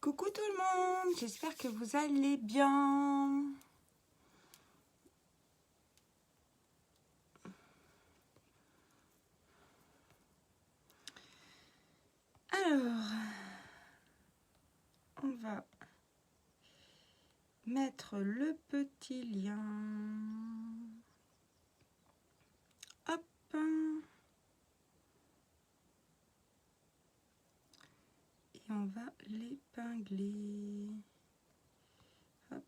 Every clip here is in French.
Coucou tout le monde, j'espère que vous allez bien. Alors, on va mettre le petit lien. Hop. Et on va l'épingler. Hop.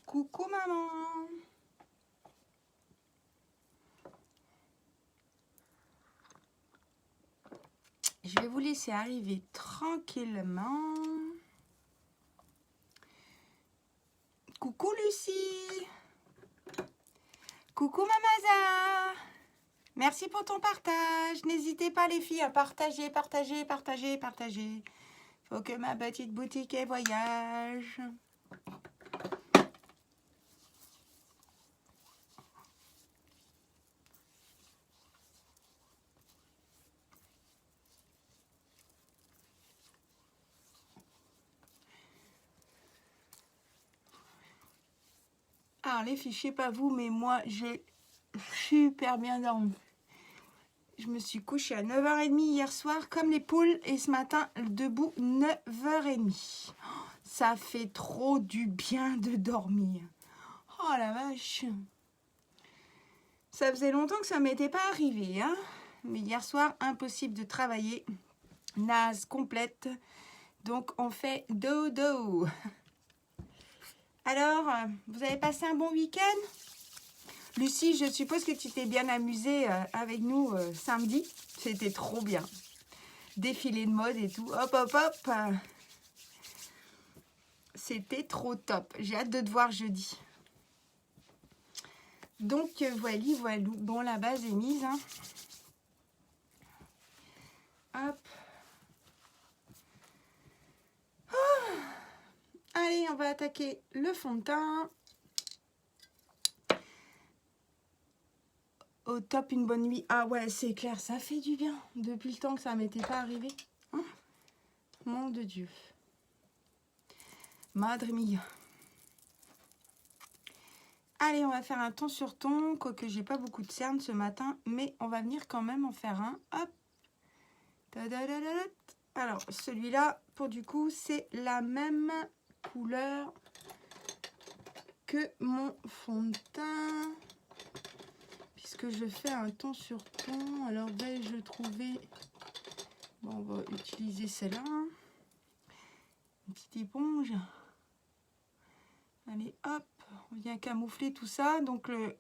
Coucou maman. Je vais vous laisser arriver tranquillement. Coucou Lucie. Coucou Mamaza. Merci pour ton partage. N'hésitez pas les filles à partager, partager, partager, partager. Faut que ma petite boutique elle voyage. Alors les filles, je sais pas vous, mais moi j'ai super bien dormi. Je me suis couchée à 9h30 hier soir comme les poules et ce matin debout 9h30. Ça fait trop du bien de dormir. Oh la vache. Ça faisait longtemps que ça m'était pas arrivé, hein. Mais hier soir, impossible de travailler. Naze complète. Donc on fait dodo. Alors, vous avez passé un bon week-end? Lucie, je suppose que tu t'es bien amusée avec nous samedi. C'était trop bien. Défilé de mode et tout. Hop, hop, hop. C'était trop top. J'ai hâte de te voir jeudi. Donc, voilà, voilà. Bon, la base est mise. Hein. Hop. Oh. Allez, on va attaquer le fond de teint. Au top, une bonne nuit. Ah ouais, c'est clair, ça fait du bien. Depuis le temps que ça m'était pas arrivé. Oh, mon de Dieu. Madre mia. Allez, on va faire un ton sur ton. Quoique j'ai pas beaucoup de cernes ce matin. Mais on va venir quand même en faire un. Hop. Alors, celui-là, pour du coup, c'est la même couleur que mon fond de teint. Puisque je fais un ton sur ton. Alors, vais-je trouver... Bon, on va utiliser celle-là. Une petite éponge. Allez, hop. On vient camoufler tout ça. Donc, le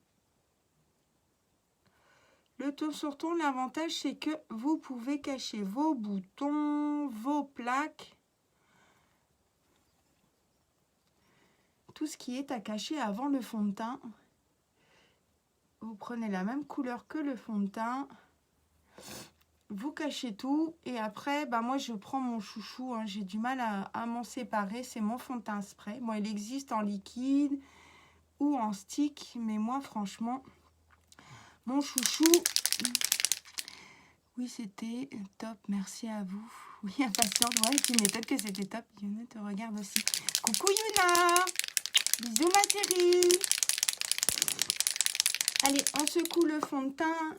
ton sur ton, l'avantage, c'est que vous pouvez cacher vos boutons, vos plaques. Tout ce qui est à cacher avant le fond de teint. Vous prenez la même couleur que le fond de teint. Vous cachez tout. Et après, bah moi, je prends mon chouchou. Hein, j'ai du mal à m'en séparer. C'est mon fond de teint spray. Bon, il existe en liquide ou en stick. Mais moi, franchement, mon chouchou... Oui, c'était top. Merci à vous. Oui, impatiente. Ouais, tu m'étonnes que c'était top. Yuna te regarde aussi. Coucou Yuna. Bisous ma chérie. Allez, on secoue le fond de teint.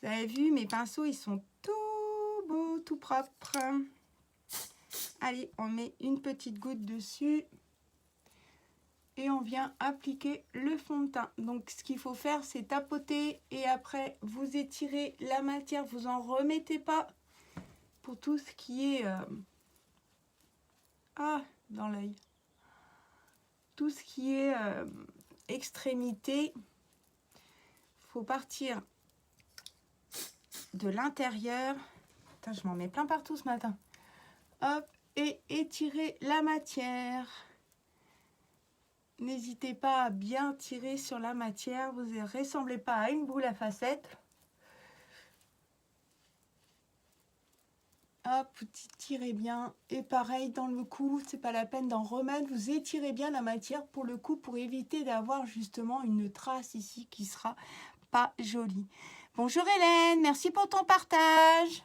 Vous avez vu, mes pinceaux, ils sont tout beaux, tout propres. Allez, on met une petite goutte dessus. Et on vient appliquer le fond de teint. Donc, ce qu'il faut faire, c'est tapoter. Et après, vous étirez la matière. Vous en remettez pas pour tout ce qui est... dans l'œil. Tout ce qui est extrémité. Il faut partir de l'intérieur. Putain, je m'en mets plein partout ce matin. Hop, et étirer la matière. N'hésitez pas à bien tirer sur la matière. Vous ne ressemblez pas à une boule à facettes. Hop, vous tirez bien. Et pareil, dans le cou, c'est pas la peine d'en remettre. Vous étirez bien la matière pour le cou pour éviter d'avoir justement une trace ici qui sera pas jolie. Bonjour Hélène, merci pour ton partage.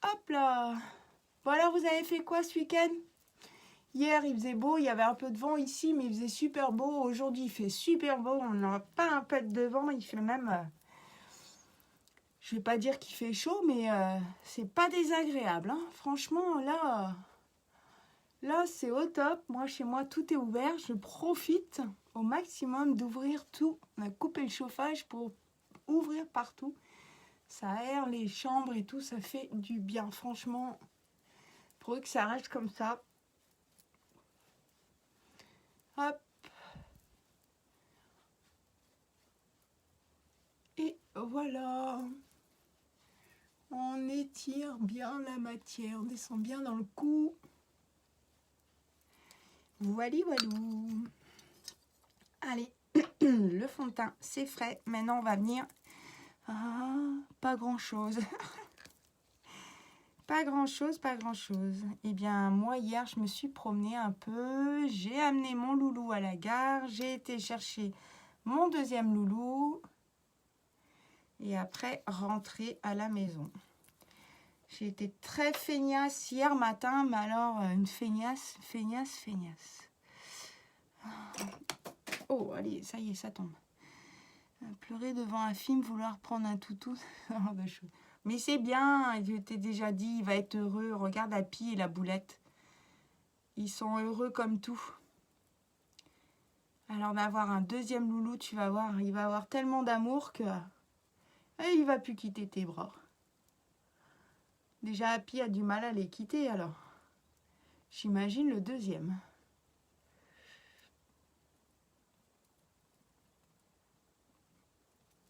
Hop là. Bon alors, vous avez fait quoi ce week-end? Hier, il faisait beau, il y avait un peu de vent ici, mais il faisait super beau. Aujourd'hui, il fait super beau, on n'a pas un peu de vent, il fait même... je vais pas dire qu'il fait chaud, mais c'est pas désagréable. Hein. Franchement, là c'est au top. Moi, chez moi, tout est ouvert. Je profite au maximum d'ouvrir tout. On a coupé le chauffage pour ouvrir partout. Ça aère les chambres et tout, ça fait du bien. Franchement, pour que ça reste comme ça. Hop. Et voilà. On étire bien la matière. On descend bien dans le cou. Voilà, voilou. Allez, le fond de teint, c'est frais. Maintenant, on va venir... Ah, pas grand-chose. Pas grand-chose, pas grand-chose. Eh bien, moi, hier, je me suis promenée un peu. J'ai amené mon loulou à la gare. J'ai été chercher mon deuxième loulou. Et après, rentrer à la maison. J'ai été très feignasse hier matin. Mais alors, une feignasse. Oh, allez, ça y est, ça tombe. Pleurer devant un film, vouloir prendre un toutou. Mais c'est bien, je t'ai déjà dit, il va être heureux. Regarde Happy et la boulette. Ils sont heureux comme tout. Alors d'avoir un deuxième loulou, tu vas voir, il va avoir tellement d'amour que il va plus quitter tes bras. Déjà Happy a du mal à les quitter alors. J'imagine le deuxième.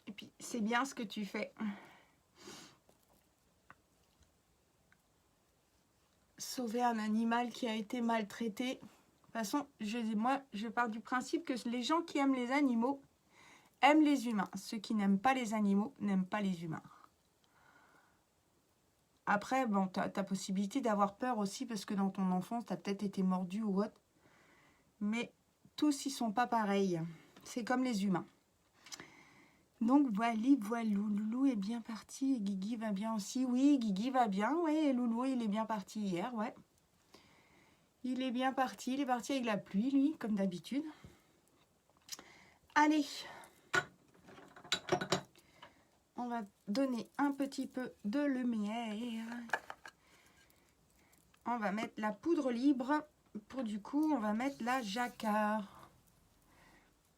Et puis c'est bien ce que tu fais. Sauver un animal qui a été maltraité. De toute façon, moi, je pars du principe que les gens qui aiment les animaux aiment les humains. Ceux qui n'aiment pas les animaux n'aiment pas les humains. Après, bon, tu as possibilité d'avoir peur aussi parce que dans ton enfance, tu as peut-être été mordu ou autre. Mais tous, ils sont pas pareils. C'est comme les humains. Donc, voilou, Loulou est bien parti et Guigui va bien aussi. Oui, Guigui va bien, oui, et Loulou, il est bien parti hier, ouais. Il est bien parti, il est parti avec la pluie, lui, comme d'habitude. Allez, on va donner un petit peu de lumière. On va mettre la poudre libre. Pour du coup, on va mettre la jacquard.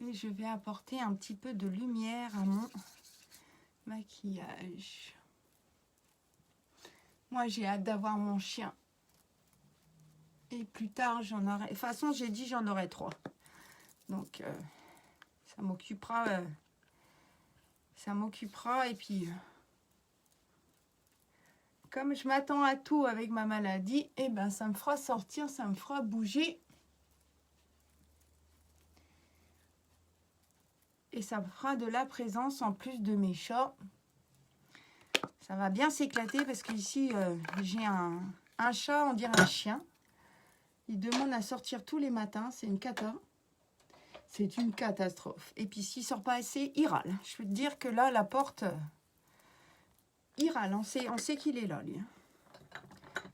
Et je vais apporter un petit peu de lumière à mon maquillage. Moi, j'ai hâte d'avoir mon chien. Et plus tard, j'en aurai... De toute façon, j'ai dit j'en aurai 3. Donc, ça m'occupera. Et puis, comme je m'attends à tout avec ma maladie, eh ben, ça me fera sortir, ça me fera bouger. Et ça me fera de la présence en plus de mes chats. Ça va bien s'éclater parce qu'ici, j'ai un chat, on dirait un chien. Il demande à sortir tous les matins. C'est une cata. C'est une catastrophe. Et puis, s'il ne sort pas assez, il râle. Je peux te dire que là, la porte, il râle. On sait qu'il est là, lui.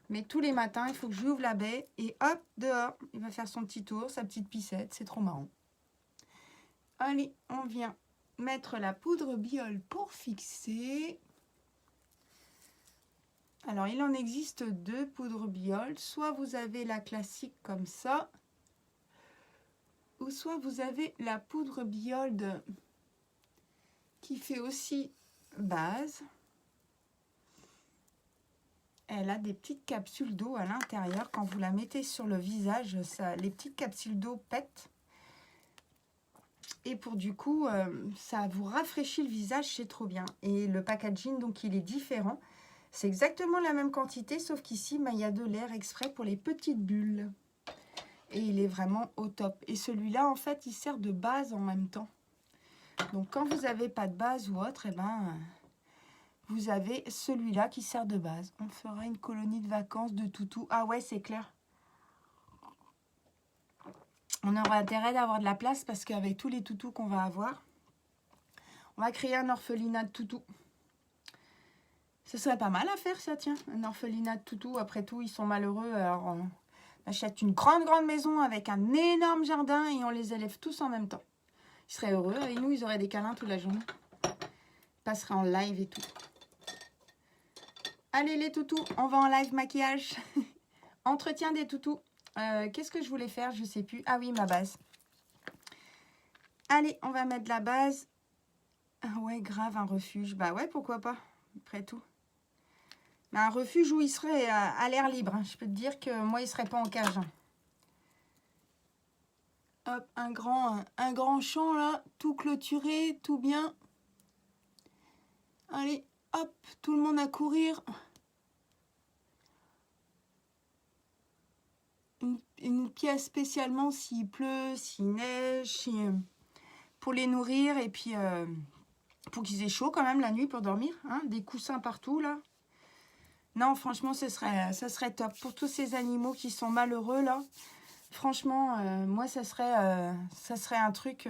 Mais tous les matins, il faut que j'ouvre la baie. Et hop, dehors, il va faire son petit tour, sa petite pissette. C'est trop marrant. Allez, on vient mettre la poudre biole pour fixer. Alors, il en existe 2 poudres biole. Soit vous avez la classique comme ça, ou soit vous avez la poudre biole qui fait aussi base. Elle a des petites capsules d'eau à l'intérieur. Quand vous la mettez sur le visage, les petites capsules d'eau pètent. Et pour du coup, ça vous rafraîchit le visage, c'est trop bien. Et le packaging, donc, il est différent. C'est exactement la même quantité, sauf qu'ici, il y a de l'air exprès pour les petites bulles. Et il est vraiment au top. Et celui-là, en fait, il sert de base en même temps. Donc, quand vous n'avez pas de base ou autre, eh ben, vous avez celui-là qui sert de base. On fera une colonie de vacances de toutous. Ah ouais, c'est clair. On aura intérêt d'avoir de la place parce qu'avec tous les toutous qu'on va avoir, on va créer un orphelinat de toutous. Ce serait pas mal à faire ça, tiens. Un orphelinat de toutou. Après tout, ils sont malheureux. Alors, on achète une grande maison avec un énorme jardin et on les élève tous en même temps. Ils seraient heureux. Avec nous, ils auraient des câlins toute la journée. Ils passeraient en live et tout. Allez, les toutous, on va en live maquillage. Entretien des toutous. Qu'est-ce que je voulais faire? Je sais plus. Ah oui, ma base. Allez, on va mettre la base. Ah ouais, grave, un refuge. Bah ouais, pourquoi pas, après tout. Mais un refuge où il serait à l'air libre. Hein. Je peux te dire que moi, il ne serait pas en cage. Hein. Hop, un grand champ là, tout clôturé, tout bien. Allez, hop, tout le monde à courir. Une pièce spécialement s'il pleut, s'il neige, pour les nourrir et puis pour qu'ils aient chaud quand même la nuit pour dormir. Hein, des coussins partout là. Non, franchement, ça serait top. Pour tous ces animaux qui sont malheureux, là, franchement, moi, ça serait un truc...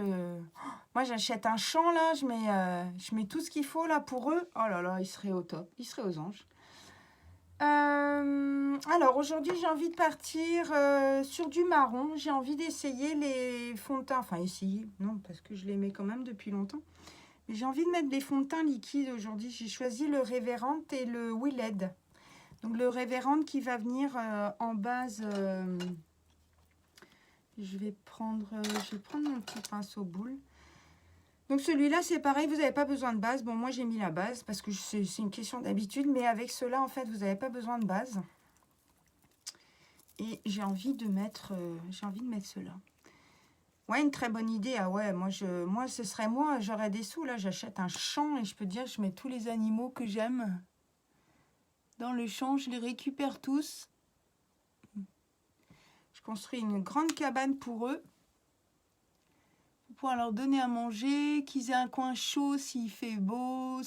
Moi, j'achète un champ, là, je mets tout ce qu'il faut, là, pour eux. Oh là là, ils seraient au top. Ils seraient aux anges. Alors, aujourd'hui, j'ai envie de partir sur du marron. J'ai envie d'essayer les fonds de teint. Enfin, essayer, non, parce que je les mets quand même depuis longtemps. Mais j'ai envie de mettre des fonds de teint liquides aujourd'hui. J'ai choisi le Révérend et le Willed. Donc le Révérend qui va venir en base, je vais prendre mon petit pinceau boule. Donc celui-là c'est pareil, vous n'avez pas besoin de base. Bon moi j'ai mis la base parce que c'est une question d'habitude, mais avec cela en fait vous n'avez pas besoin de base. Et j'ai envie de mettre cela. Ouais, une très bonne idée. Ah ouais, moi ce serait moi, j'aurais des sous là, j'achète un champ et je peux te dire je mets tous les animaux que j'aime. Dans le champ, je les récupère tous. Je construis une grande cabane pour eux. Pour pouvoir leur donner à manger, qu'ils aient un coin chaud s'il fait beau,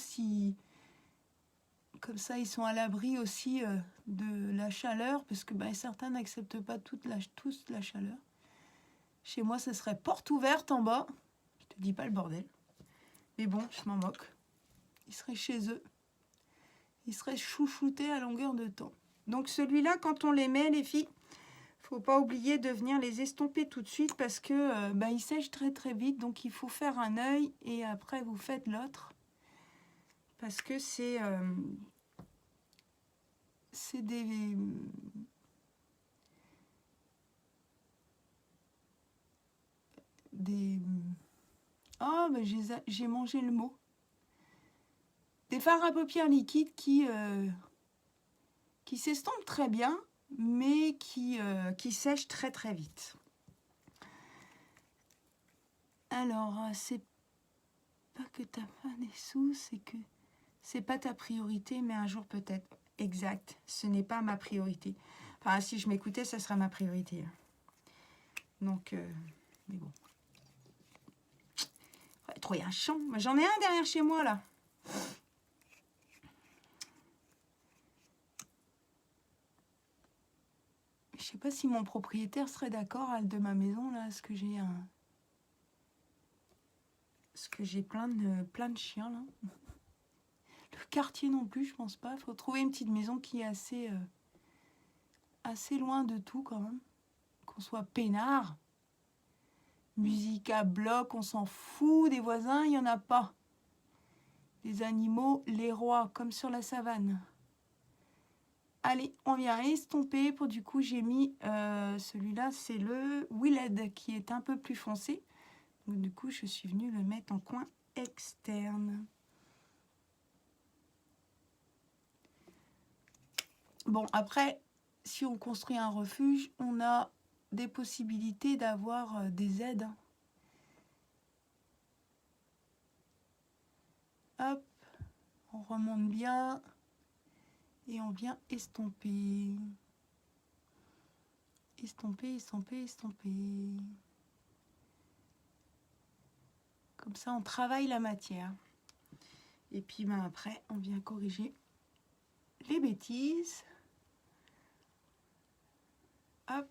comme ça ils sont à l'abri aussi de la chaleur, parce que certains n'acceptent pas tous la chaleur. Chez moi, ce serait porte ouverte en bas. Je te dis pas le bordel. Mais bon, je m'en moque. Ils seraient chez eux. Ils seraient chouchoutés à longueur de temps. Donc celui-là, quand on les met, les filles, faut pas oublier de venir les estomper tout de suite parce que ils sèchent très très vite. Donc il faut faire un œil et après vous faites l'autre. Parce que c'est des... Oh, j'ai mangé le mot. Des fards à paupières liquides qui s'estompent très bien, mais qui sèchent très très vite. Alors, c'est pas que t'as pas des sous, c'est que c'est pas ta priorité, mais un jour peut-être. Exact, ce n'est pas ma priorité. Enfin, si je m'écoutais, ça serait ma priorité. Donc, mais bon. Faudrait trouver un champ. J'en ai un derrière chez moi, là. Je sais pas si mon propriétaire serait d'accord de ma maison, là, parce que j'ai plein de chiens, là. Le quartier non plus, je pense pas. Il faut trouver une petite maison qui est assez loin de tout, quand même. Qu'on soit peinard. Musique à bloc, on s'en fout. Des voisins, il n'y en a pas. Des animaux, les rois, comme sur la savane. Allez, on vient estomper. Pour du coup, j'ai mis celui-là, c'est le Willed qui est un peu plus foncé. Donc, du coup, je suis venue le mettre en coin externe. Bon, après, si on construit un refuge, on a des possibilités d'avoir des aides. Hop, on remonte bien. Et on vient estomper. Estomper, estomper, estomper. Comme ça, on travaille la matière. Et puis après, on vient corriger les bêtises. Hop.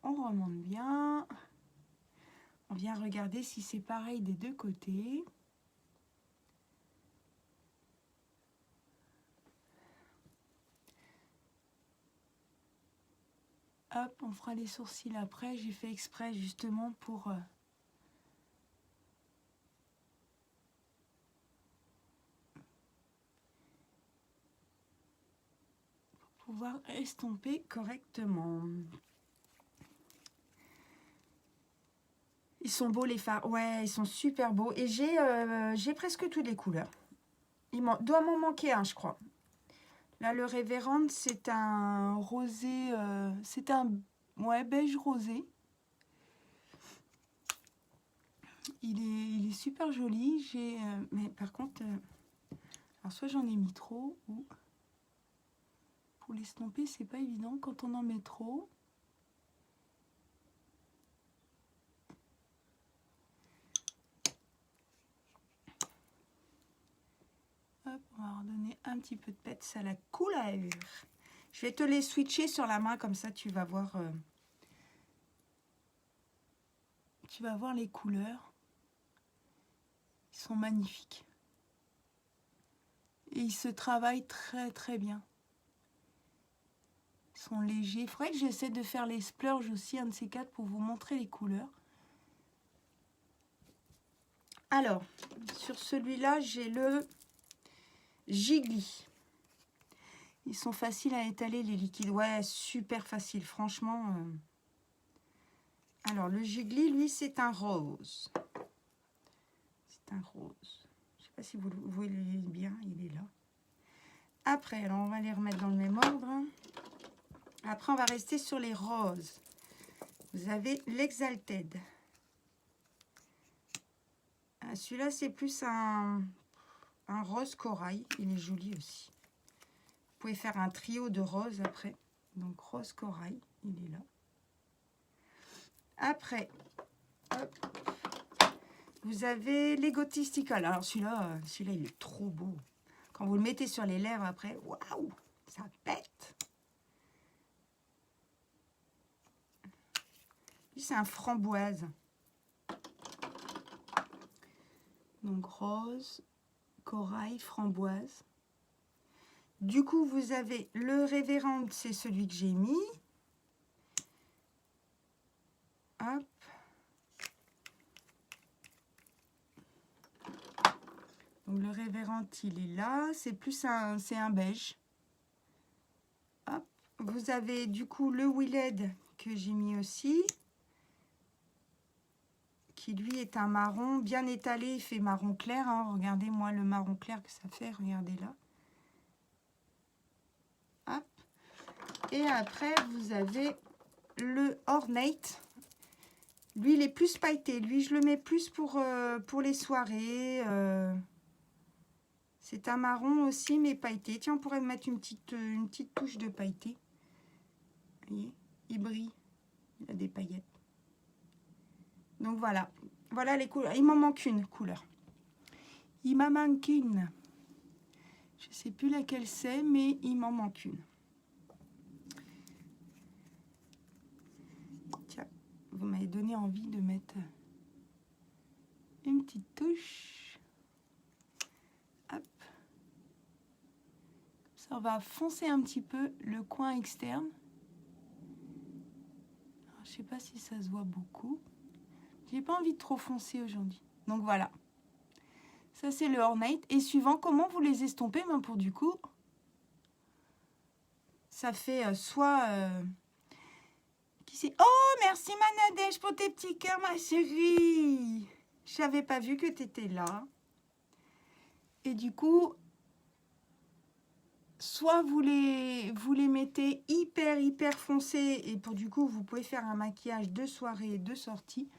On remonte bien. On vient regarder si c'est pareil des deux côtés. Hop, on fera les sourcils après. J'ai fait exprès justement pour pouvoir estomper correctement. Ils sont beaux les fards. Ouais, ils sont super beaux. Et j'ai presque toutes les couleurs. Il doit m'en manquer un, je crois. Là, le Révérend, c'est un rosé. C'est un beige rosé. Il est super joli. Mais par contre, alors soit j'en ai mis trop, ou pour l'estomper, c'est pas évident quand on en met trop. Hop, on va redonner un petit peu de peps à la couleur. Je vais te les switcher sur la main, comme ça tu vas voir les couleurs. Ils sont magnifiques. Et ils se travaillent très très bien. Ils sont légers. Il faudrait que j'essaie de faire les splurges aussi, un de ces quatre, pour vous montrer les couleurs. Alors, sur celui-là, j'ai le Jiggly. Ils sont faciles à étaler, les liquides. Ouais, super facile, franchement. Alors, le Jiggly, lui, c'est un rose. C'est un rose. Je ne sais pas si vous le voyez bien, il est là. Après, alors, on va les remettre dans le même ordre. Après, on va rester sur les roses. Vous avez l'Exalted. Celui-là, c'est plus un rose corail. Il est joli aussi. Vous pouvez faire un trio de roses après. Donc, rose corail, il est là. Après, hop, vous avez l'Egotistical. Alors, celui-là, il est trop beau. Quand vous le mettez sur les lèvres après, waouh, ça pète. Lui, c'est un framboise. Donc, rose, corail, framboise. Du coup, vous avez le Révérend, c'est celui que j'ai mis. Hop. Donc, le Révérend, il est là. C'est plus un beige. Hop. Vous avez du coup le Willed que j'ai mis aussi. Qui lui est un marron bien étalé. Il fait marron clair. Hein. Regardez-moi le marron clair que ça fait. Regardez là. Hop. Et après, vous avez le Ornate. Lui, il est plus pailleté. Lui, je le mets plus pour les soirées. C'est un marron aussi, mais pailleté. Tiens, on pourrait mettre une petite touche de pailleté. Vous voyez, il brille. Il a des paillettes. Donc, voilà. Voilà les couleurs. Il m'en manque une couleur. Il m'en manque une. Je ne sais plus laquelle c'est, mais il m'en manque une. Tiens, vous m'avez donné envie de mettre une petite touche. Hop. Ça, on va foncer un petit peu le coin externe. Alors, je ne sais pas si ça se voit beaucoup. J'ai pas envie de trop foncer aujourd'hui. Donc voilà. Ça, c'est le Ornate. Et suivant comment vous les estompez, ben pour du coup, ça fait soit... Qui c'est? Oh, merci Manadèche pour tes petits cœurs, ma chérie. Je n'avais pas vu que tu étais là. Et du coup, soit vous les mettez hyper foncés et pour du coup, vous pouvez faire un maquillage de soirée et de sortie.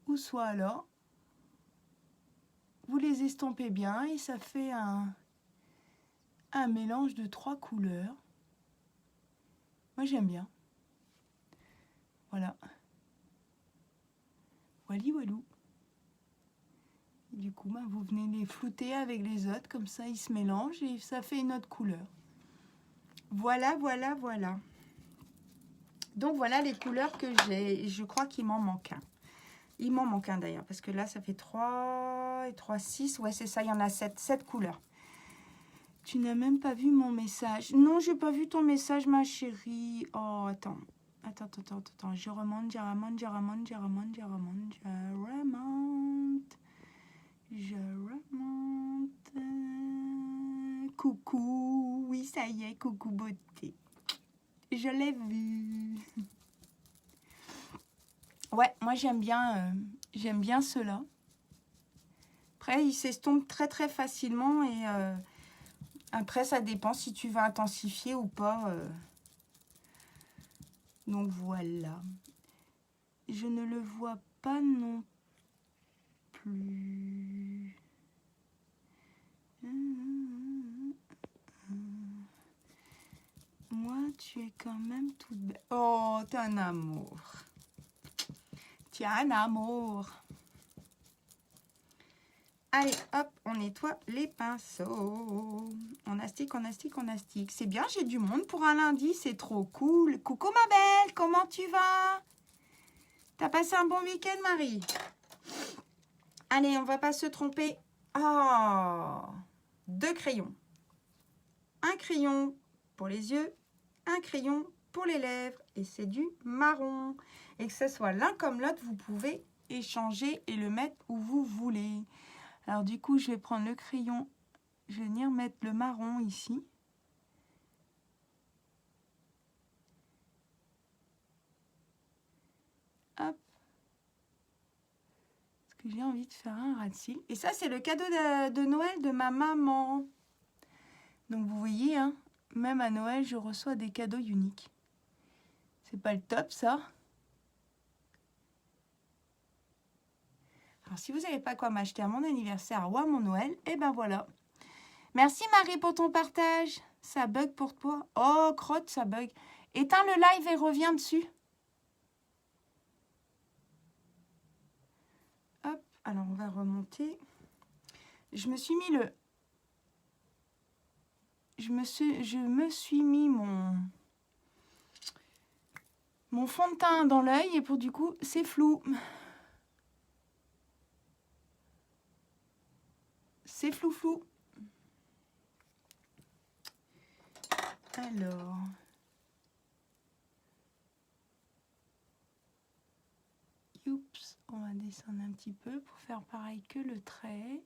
Ou soit alors, vous les estompez bien et ça fait un mélange de 3 couleurs. Moi, j'aime bien. Voilà. Wally walou. Et du coup, ben, vous venez les flouter avec les autres. Comme ça, ils se mélangent et ça fait une autre couleur. Voilà. Donc, voilà les couleurs que j'ai. Je crois qu'il m'en manque un. Il m'en manque un d'ailleurs, parce que là, ça fait 3 et 3, 6. Ouais, c'est ça, il y en a 7. 7 couleurs. Tu n'as même pas vu mon message. Non, j'ai pas vu ton message, ma chérie. Oh, attends. Attends. Je remonte. Coucou. Oui, ça y est, coucou beauté. Je l'ai vu. Ouais, moi j'aime bien ceux-là. Après, ils s'estompent très très facilement et après, ça dépend si tu vas intensifier ou pas. Donc voilà. Je ne le vois pas non plus. Moi, tu es quand même toute belle. Oh, t'es un amour. Tu es un amour. Allez, hop, on nettoie les pinceaux. On astique. C'est bien, j'ai du monde pour un lundi, c'est trop cool. Coucou ma belle, comment tu vas? T'as passé un bon week-end, Marie? Allez, on va pas se tromper. Oh, 2 crayons. Un crayon pour les yeux, un crayon pour les lèvres. Et c'est du marron. Et que ce soit l'un comme l'autre, vous pouvez échanger et le mettre où vous voulez. Alors du coup, je vais prendre le crayon. Je vais venir mettre le marron ici. Hop. Parce que j'ai envie de faire un ras de cils. Et ça, c'est le cadeau de Noël de ma maman. Donc vous voyez, hein, même à Noël, je reçois des cadeaux uniques. C'est pas le top, ça? Alors, si vous n'avez pas quoi m'acheter à mon anniversaire ou à mon Noël, et ben voilà. Merci Marie pour ton partage. Ça bug pour toi. Oh, crotte, ça bug. Éteins le live et reviens dessus. Hop, alors on va remonter. Je me suis mis mon fond de teint dans l'œil et pour du coup, c'est flou. C'est flou. Alors. Oups, on va descendre un petit peu pour faire pareil que le trait.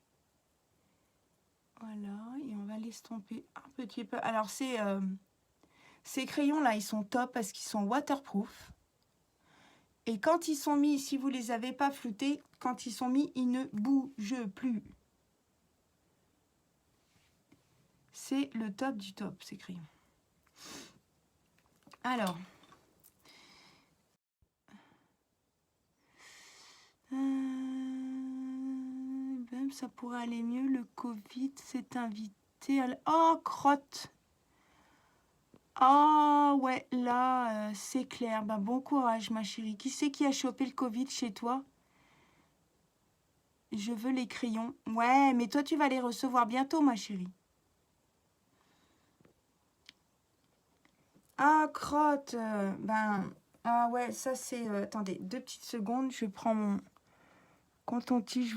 Voilà, et on va l'estomper un petit peu. Alors, ces crayons-là, ils sont top parce qu'ils sont waterproof. Et quand ils sont mis, si vous ne les avez pas floutés, quand ils sont mis, ils ne bougent plus. C'est le top du top, ces crayons. Alors, même ça pourrait aller mieux. Le Covid s'est invité à... Oh, crotte! Oh, ouais, là, c'est clair. Ben, bon courage, ma chérie. Qui c'est qui a chopé le Covid chez toi? Je veux les crayons. Ouais, mais toi, tu vas les recevoir bientôt, ma chérie. Ah, crotte. Ah ouais, ça c'est... attendez, 2 petites secondes. Je prends mon coton-tige.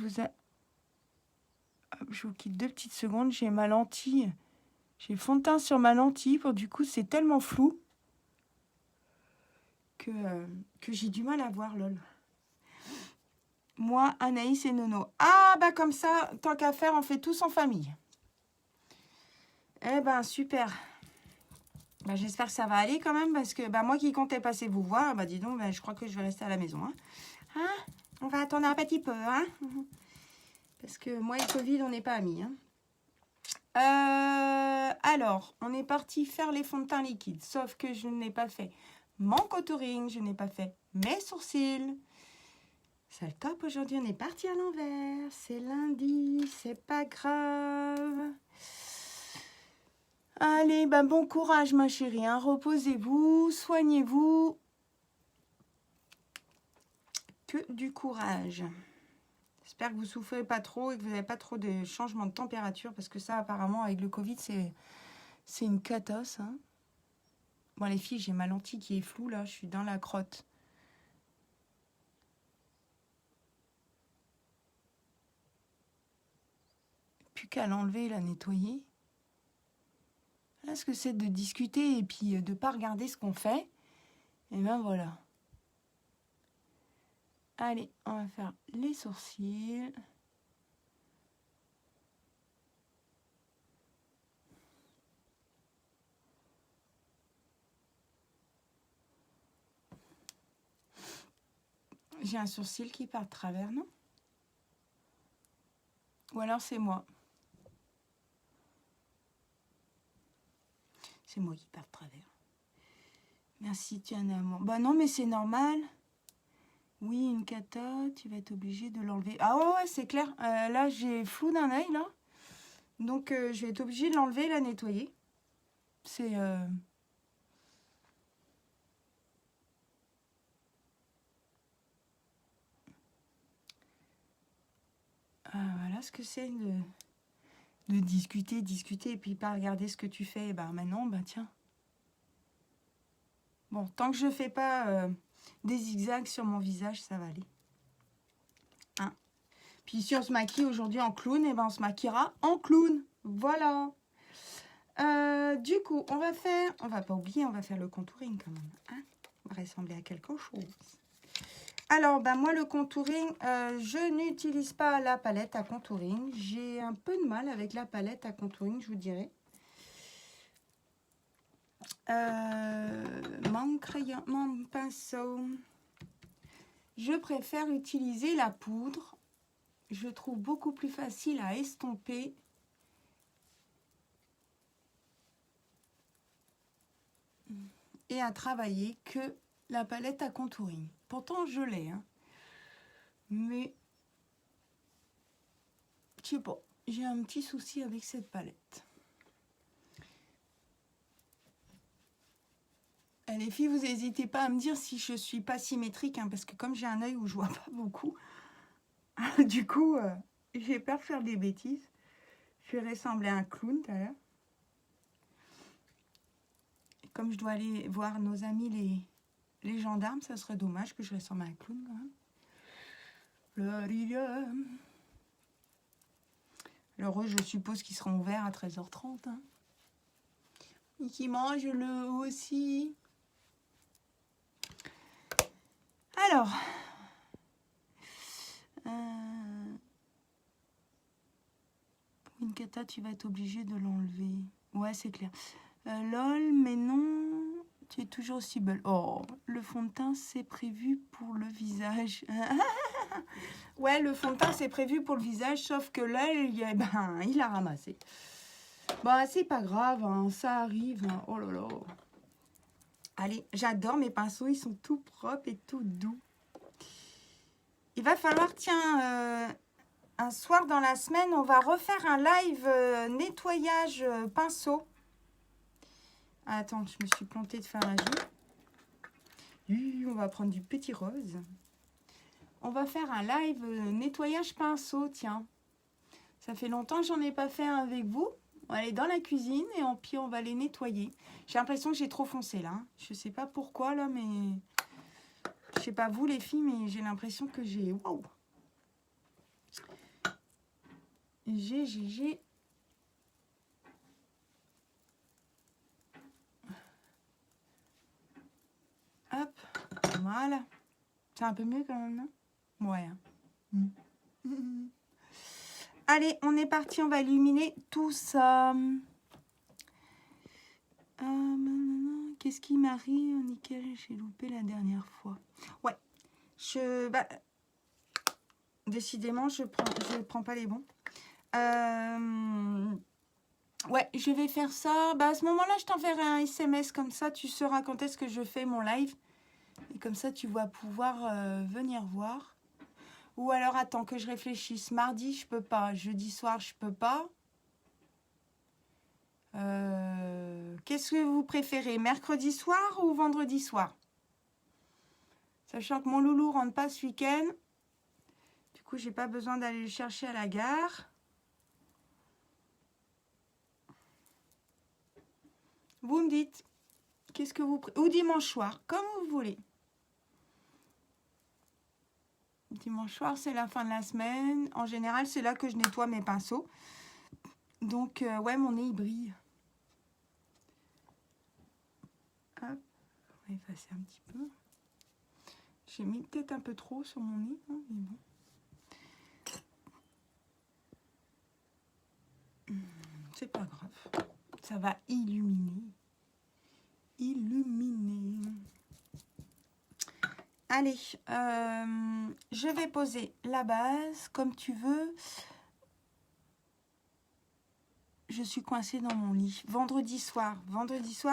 Je vous quitte 2 petites secondes. J'ai ma lentille. J'ai le fond de teint sur ma lentille. Pour du coup, c'est tellement flou que j'ai du mal à voir, lol. Moi, Anaïs et Nono. Ah, bah comme ça, tant qu'à faire, on fait tous en famille. Eh ben, super. Bah, j'espère que ça va aller quand même, parce que moi qui comptais passer vous voir, dis donc, je crois que je vais rester à la maison. Hein, on va attendre un petit peu, hein, parce que moi et Covid, on n'est pas amis. Hein. Alors, on est parti faire les fonds de teint liquides, sauf que je n'ai pas fait mon contouring, je n'ai pas fait mes sourcils. C'est le top, aujourd'hui on est parti à l'envers, c'est lundi, c'est pas grave. Allez, bon courage ma chérie, hein. Reposez-vous, soignez-vous. Que du courage. J'espère que vous souffrez pas trop et que vous n'avez pas trop de changements de température, parce que ça apparemment avec le Covid c'est une catasse. Hein. Bon les filles, j'ai ma lentille qui est floue là, je suis dans la crotte. Plus qu'à l'enlever, la nettoyer. Là, ce que c'est de discuter et puis de ne pas regarder ce qu'on fait. Et ben voilà. Allez, on va faire les sourcils. J'ai un sourcil qui part de travers, non? Ou alors c'est moi. C'est moi qui pars de travers. Merci, tu es un amour. Bah non, mais c'est normal. Oui, une cata, tu vas être obligé de l'enlever. Ah ouais, c'est clair. Là, j'ai flou d'un œil, là. Donc, je vais être obligée de l'enlever et la nettoyer. C'est... voilà ce que c'est de discuter, et puis pas regarder ce que tu fais. Bah maintenant, bah tiens. Bon, tant que je fais pas des zigzags sur mon visage, ça va aller. Hein. Puis si on se maquille aujourd'hui en clown, et ben on se maquillera en clown. Voilà. Du coup, on va pas oublier, on va faire le contouring quand même. Hein, on va ressembler à quelque chose. Alors, ben moi, le contouring, je n'utilise pas la palette à contouring. J'ai un peu de mal avec la palette à contouring, je vous dirais. Mon crayon, mon pinceau. Je préfère utiliser la poudre. Je trouve beaucoup plus facile à estomper. Et à travailler que la palette à contouring. Pourtant, je l'ai. Hein. Mais, je sais pas, j'ai un petit souci avec cette palette. Les filles, vous n'hésitez pas à me dire si je suis pas symétrique, hein, parce que comme j'ai un œil où je vois pas beaucoup, du coup, j'ai peur de faire des bêtises. Je vais ressembler à un clown tout à l'heure. Comme je dois aller voir nos amis les gendarmes, ça serait dommage que je ressemble à un clown quand même. Alors eux, je suppose qu'ils seront ouverts à 13h30. Hein. Et qui mangent le aussi. Alors, une cata, tu vas être obligé de l'enlever. Ouais, c'est clair. Lol, mais non, tu es toujours aussi belle. Oh, le fond de teint, c'est prévu pour le visage. Ouais, le fond de teint, c'est prévu pour le visage, sauf que là, il a ramassé. Bah, c'est pas grave, hein, ça arrive. Hein. Oh là là. Allez, j'adore mes pinceaux, ils sont tout propres et tout doux. Il va falloir, tiens, un soir dans la semaine, on va refaire un live nettoyage pinceau. Attends, je me suis plantée de faire un jus. On va prendre du petit rose. On va faire un live nettoyage pinceau, tiens. Ça fait longtemps que j'en ai pas fait un avec vous. On va aller dans la cuisine et puis on va les nettoyer. J'ai l'impression que j'ai trop foncé là. Hein. Je sais pas pourquoi là, mais... Je sais pas vous les filles, mais j'ai l'impression que j'ai... Waouh. J'ai... Hop, voilà. C'est un peu mieux quand même, non? Ouais. Allez, on est parti, on va illuminer tout ça. Qu'est-ce qui m'arrive? Nickel, j'ai loupé la dernière fois. Ouais, décidément, je prends pas les bons. Ouais, je vais faire ça. Bah, à ce moment-là, je t'enverrai un SMS, comme ça, tu sauras quand est-ce que je fais mon live. Et comme ça, tu vas pouvoir venir voir. Ou alors, attends que je réfléchisse. Mardi, je peux pas. Jeudi soir, je peux pas. Qu'est-ce que vous préférez? Mercredi soir ou vendredi soir? Sachant que mon loulou rentre pas ce week-end. Du coup, j'ai pas besoin d'aller le chercher à la gare. Vous me dites. Qu'est-ce que vous préférez? Ou dimanche soir, comme vous voulez. Dimanche soir, c'est la fin de la semaine. En général, c'est là que je nettoie mes pinceaux. Donc, ouais, mon nez, il brille. Hop, On va effacer un petit peu. J'ai mis peut-être un peu trop sur mon nez, hein, mais bon. C'est pas grave. Ça va illuminer. Illuminer. Allez, je vais poser la base comme tu veux. Je suis coincée dans mon lit. Vendredi soir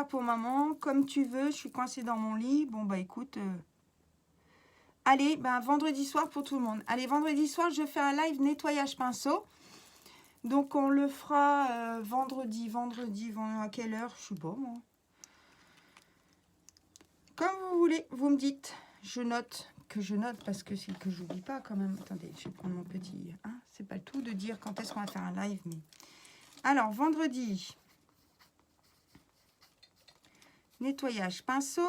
pour maman, comme tu veux, je suis coincée dans mon lit. Bon, bah écoute, allez, ben, vendredi soir pour tout le monde. Allez, vendredi soir, je fais un live nettoyage pinceau. Donc, on le fera vendredi, à quelle heure? Je sais pas, moi. Comme vous voulez, vous me dites. Je note parce que c'est que j'oublie pas quand même. Attendez, je vais prendre mon petit... Hein, c'est pas le tout de dire quand est-ce qu'on va faire un live, mais... Alors, vendredi, nettoyage pinceau.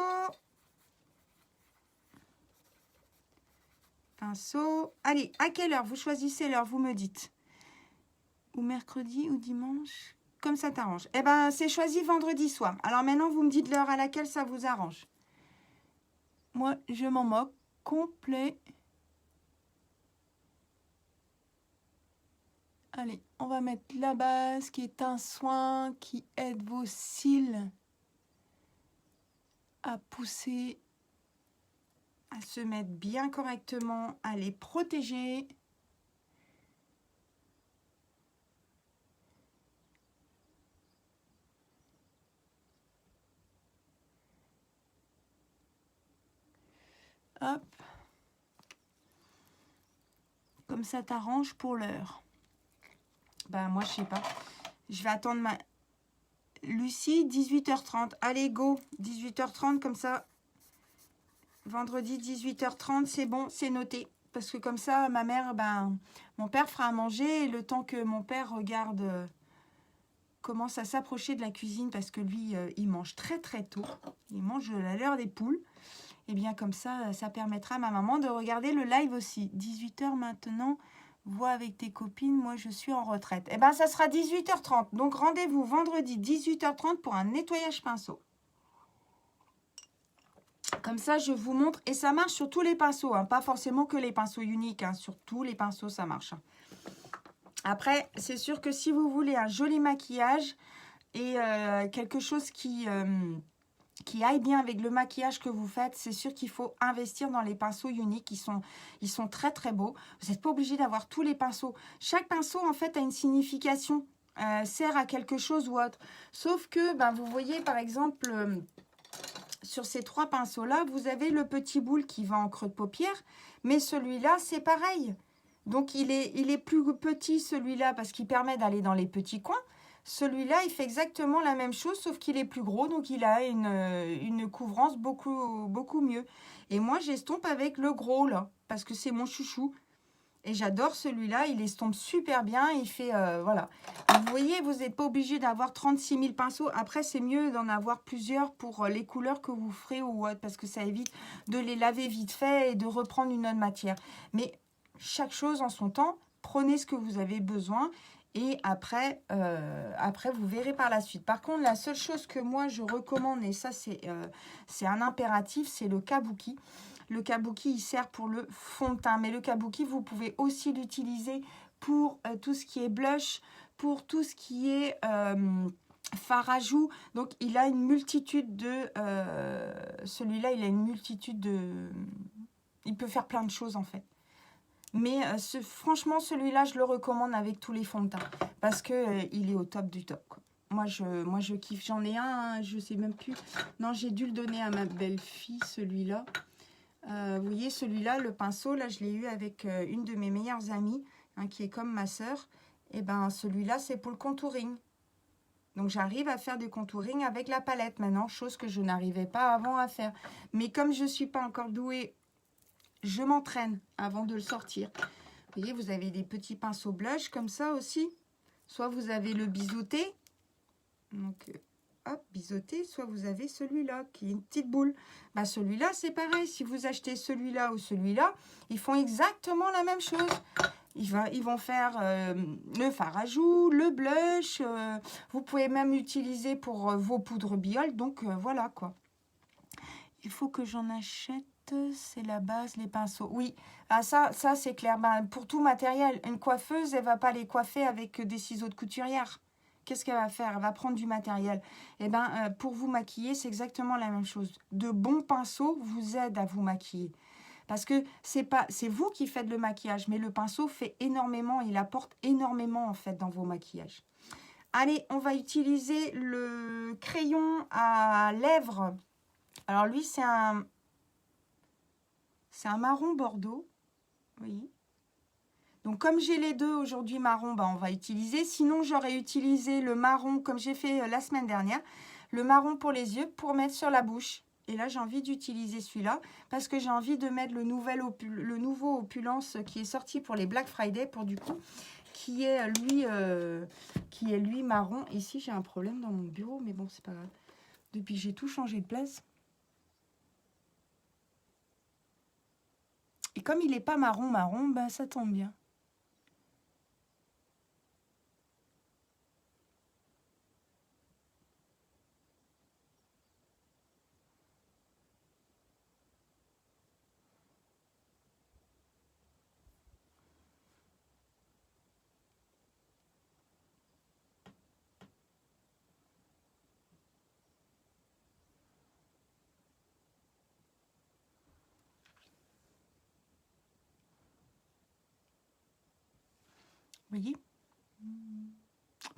Pinceau. Allez, à quelle heure? Vous choisissez l'heure, vous me dites. Ou mercredi ou dimanche, comme ça t'arrange. Eh ben, c'est choisi vendredi soir. Alors maintenant, vous me dites l'heure à laquelle ça vous arrange. Moi, je m'en moque complet. Allez, on va mettre la base qui est un soin qui aide vos cils à pousser, à se mettre bien correctement, à les protéger. Hop. Comme ça t'arrange pour l'heure. Ben moi, je sais pas. Je vais attendre ma... Lucie, 18h30. Allez, go. 18h30, comme ça. Vendredi, 18h30, c'est bon, c'est noté. Parce que comme ça, ma mère, ben, mon père fera à manger. Et le temps que mon père regarde, commence à s'approcher de la cuisine, parce que lui, il mange très très tôt. Il mange à l'heure des poules. Et bien comme ça, ça permettra à ma maman de regarder le live aussi. 18h maintenant, vois avec tes copines, moi je suis en retraite. Et bien ça sera 18h30. Donc rendez-vous vendredi 18h30 pour un nettoyage pinceau. Comme ça, je vous montre. Et ça marche sur tous les pinceaux, hein. Pas forcément que les pinceaux uniques, hein. Sur tous les pinceaux, ça marche. Après, c'est sûr que si vous voulez un joli maquillage et quelque chose qui aille bien avec le maquillage que vous faites, c'est sûr qu'il faut investir dans les pinceaux uniques. Ils sont très très beaux. Vous n'êtes pas obligé d'avoir tous les pinceaux. Chaque pinceau en fait a une signification, sert à quelque chose ou autre. Sauf que ben, vous voyez par exemple sur ces trois pinceaux là, vous avez le petit boule qui va en creux de paupière, mais celui-là c'est pareil. Donc il est plus petit celui-là parce qu'il permet d'aller dans les petits coins. Celui-là, il fait exactement la même chose, sauf qu'il est plus gros, donc il a une couvrance beaucoup mieux. Et moi, j'estompe avec le gros, là, parce que c'est mon chouchou. Et j'adore celui-là, il estompe super bien, il fait, voilà. Vous voyez, vous n'êtes pas obligé d'avoir 36 000 pinceaux. Après, c'est mieux d'en avoir plusieurs pour les couleurs que vous ferez ou autre, parce que ça évite de les laver vite fait et de reprendre une autre matière. Mais chaque chose en son temps, prenez ce que vous avez besoin. Et après, vous verrez par la suite. Par contre, la seule chose que moi, je recommande, et ça, c'est un impératif, c'est le kabuki. Le kabuki, il sert pour le fond de teint. Mais le kabuki, vous pouvez aussi l'utiliser pour tout ce qui est blush, pour tout ce qui est fard à joues. Donc, il a une multitude de... celui-là, il a une multitude de... Il peut faire plein de choses, en fait. Mais franchement, celui-là, je le recommande avec tous les fonds de teint. Parce que il est au top du top, quoi. Moi, je kiffe. J'en ai un, je sais même plus. Non, j'ai dû le donner à ma belle-fille, celui-là. Vous voyez, celui-là, le pinceau, là, je l'ai eu avec une de mes meilleures amies, hein, qui est comme ma sœur. Et ben, celui-là, c'est pour le contouring. Donc, j'arrive à faire du contouring avec la palette maintenant, chose que je n'arrivais pas avant à faire. Mais comme je ne suis pas encore douée, je m'entraîne avant de le sortir. Vous voyez, vous avez des petits pinceaux blush comme ça aussi. Soit vous avez le biseauté. Donc, hop, biseauté. Soit vous avez celui-là qui est une petite boule. Bah, celui-là, c'est pareil. Si vous achetez celui-là ou celui-là, ils font exactement la même chose. Ils vont faire le fard à joues, le blush. Vous pouvez même utiliser pour vos poudres biol. Donc, voilà quoi. Il faut que j'en achète. C'est la base, les pinceaux. Oui, ah, ça c'est clair. Ben, pour tout matériel, une coiffeuse, elle va pas les coiffer avec des ciseaux de couturière. Qu'est-ce qu'elle va faire? Elle va prendre du matériel. Et ben, pour vous maquiller, c'est exactement la même chose. De bons pinceaux vous aident à vous maquiller. Parce que c'est vous qui faites le maquillage, mais le pinceau fait énormément, il apporte énormément en fait dans vos maquillages. Allez, on va utiliser le crayon à lèvres. Alors lui, c'est un marron bordeaux. Oui. Donc comme j'ai les deux aujourd'hui marron, ben, on va utiliser. Sinon, j'aurais utilisé le marron comme j'ai fait la semaine dernière. Le marron pour les yeux pour mettre sur la bouche. Et là, j'ai envie d'utiliser celui-là parce que j'ai envie de mettre le nouveau Opulence qui est sorti pour les Black Friday pour du coup, qui est lui marron. Ici, j'ai un problème dans mon bureau, mais bon, c'est pas grave. Depuis que j'ai tout changé de place. Et comme il n'est pas marron, ben, ça tombe bien. Vous voyez?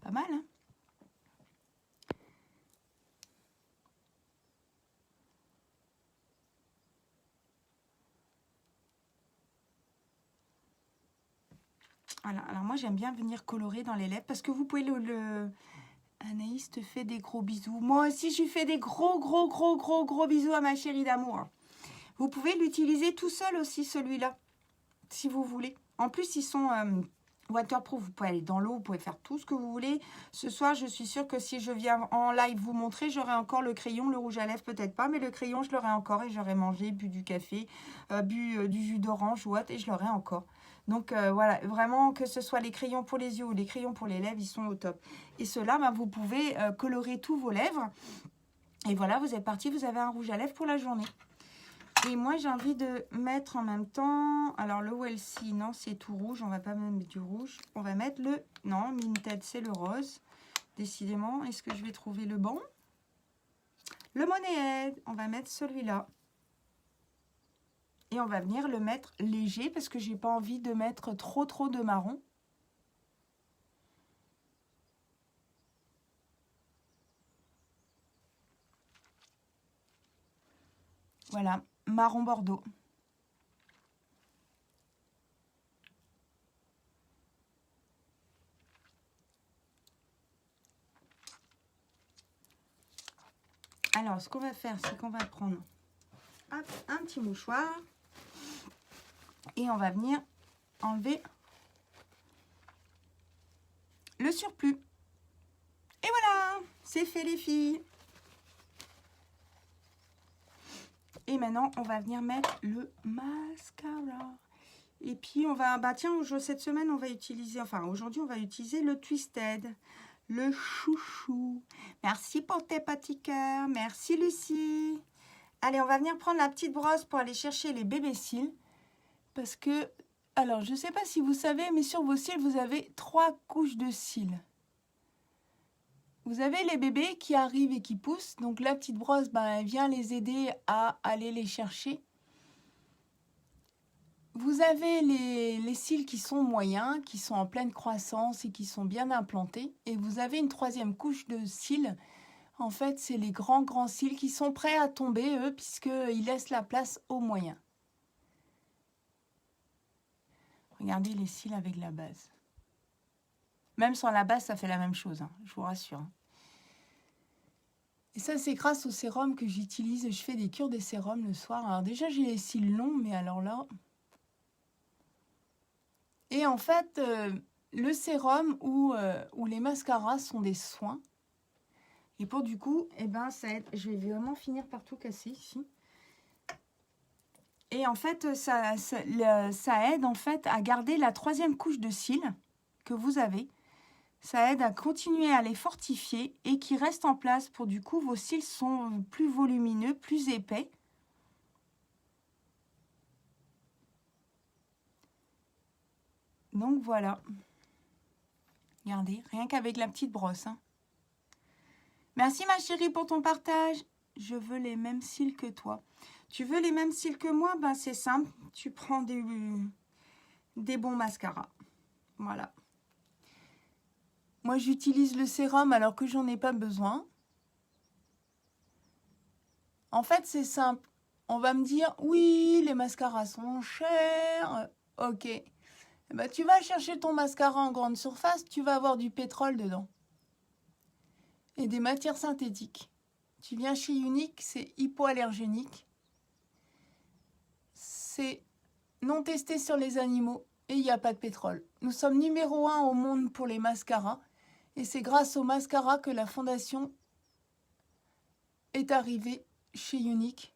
Pas mal, hein? Voilà, alors moi j'aime bien venir colorer dans les lèvres parce que vous pouvez Anaïs te fait des gros bisous. Moi aussi je lui fais des gros bisous à ma chérie d'amour. Vous pouvez l'utiliser tout seul aussi celui-là, si vous voulez. En plus ils sont waterproof, vous pouvez aller dans l'eau, vous pouvez faire tout ce que vous voulez. Ce soir je suis sûre que si je viens en live vous montrer, j'aurai encore le crayon, le rouge à lèvres peut-être pas, mais le crayon je l'aurai encore et j'aurai mangé, bu du café, bu du jus d'orange ou autre et je l'aurai encore. Donc voilà, vraiment que ce soit les crayons pour les yeux ou les crayons pour les lèvres, ils sont au top. Et ceux-là, ben, vous pouvez colorer tous vos lèvres. Et voilà, vous êtes parti, vous avez un rouge à lèvres pour la journée. Et moi, j'ai envie de mettre en même temps... Alors, le Welcy, non, c'est tout rouge. On va pas mettre du rouge. On va mettre le... Non, Minted, c'est le rose. Décidément, est-ce que je vais trouver le bon? Le Monet Head, on va mettre celui-là. Et on va venir le mettre léger parce que j'ai pas envie de mettre trop de marron. Voilà, marron bordeaux. Alors, ce qu'on va faire, c'est qu'on va prendre hop, un petit mouchoir et on va venir enlever le surplus. Et voilà, c'est fait les filles. Et maintenant, on va venir mettre le mascara. Et puis, on va... Bah tiens, cette semaine, on va utiliser... Enfin, aujourd'hui, on va utiliser le Twisted. Le chouchou. Merci pour tes petits cœurs. Merci, Lucie. Allez, on va venir prendre la petite brosse pour aller chercher les bébés cils. Parce que... Alors, je ne sais pas si vous savez, mais sur vos cils, vous avez 3 couches de cils. Vous avez les bébés qui arrivent et qui poussent. Donc, la petite brosse, ben, elle vient les aider à aller les chercher. Vous avez les cils qui sont moyens, qui sont en pleine croissance et qui sont bien implantés. Et vous avez une 3e couche de cils. En fait, c'est les grands cils qui sont prêts à tomber, eux, puisqu'ils laissent la place aux moyens. Regardez les cils avec la base. Même sans la base, ça fait la même chose, hein, je vous rassure. Et ça, c'est grâce au sérum que j'utilise. Je fais des cures des sérums le soir. Alors déjà, j'ai les cils longs, mais alors là... Et en fait, le sérum ou les mascaras sont des soins. Et pour du coup, eh ben, ça aide. Je vais vraiment finir par tout casser ici. Et en fait, ça aide en fait à garder la 3e couche de cils que vous avez. Ça aide à continuer à les fortifier et qui restent en place. Pour du coup, vos cils sont plus volumineux, plus épais. Donc voilà. Regardez, rien qu'avec la petite brosse. Hein. Merci ma chérie pour ton partage. Je veux les mêmes cils que toi. Tu veux les mêmes cils que moi? Ben c'est simple. Tu prends des bons mascaras. Voilà. Moi j'utilise le sérum alors que j'en ai pas besoin. En fait c'est simple. On va me dire oui les mascaras sont chers. Ok. Ben, tu vas chercher ton mascara en grande surface. Tu vas avoir du pétrole dedans. Et des matières synthétiques. Tu viens chez Unique, c'est hypoallergénique. C'est non testé sur les animaux et il n'y a pas de pétrole. Nous sommes numéro 1 au monde pour les mascaras. Et c'est grâce aux mascaras que la fondation est arrivée chez Unique.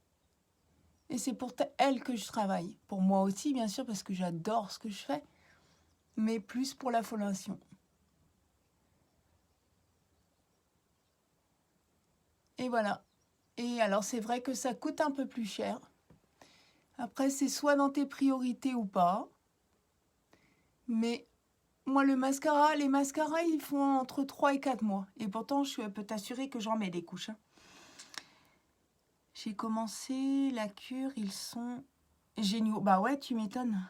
Et c'est pour elle que je travaille. Pour moi aussi, bien sûr, parce que j'adore ce que je fais. Mais plus pour la fondation. Et voilà. Et alors, c'est vrai que ça coûte un peu plus cher. Après, c'est soit dans tes priorités ou pas. Mais moi, les mascaras, ils font entre 3 et 4 mois. Et pourtant, je peux t'assurer que j'en mets des couches. Hein. J'ai commencé la cure, ils sont géniaux. Bah ouais, tu m'étonnes.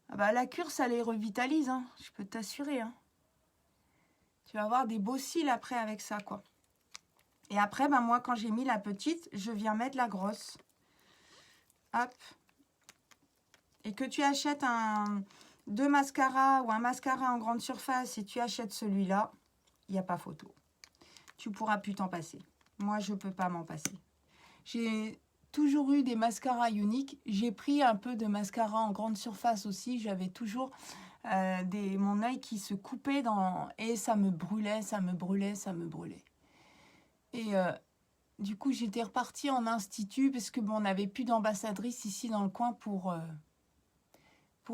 Ah bah, la cure, ça les revitalise, hein. Je peux t'assurer. Hein. Tu vas avoir des beaux cils après avec ça, quoi. Et après, bah, moi, quand j'ai mis la petite, je viens mettre la grosse. Hop. Et que tu achètes deux mascaras ou un mascara en grande surface et tu achètes celui-là, il n'y a pas photo. Tu ne pourras plus t'en passer. Moi, je ne peux pas m'en passer. J'ai toujours eu des mascaras uniques. J'ai pris un peu de mascara en grande surface aussi. J'avais toujours mon œil qui se coupait et ça me brûlait, ça me brûlait, ça me brûlait. Et du coup, j'étais repartie en institut parce que bon, on n'avait plus d'ambassadrice ici dans le coin pour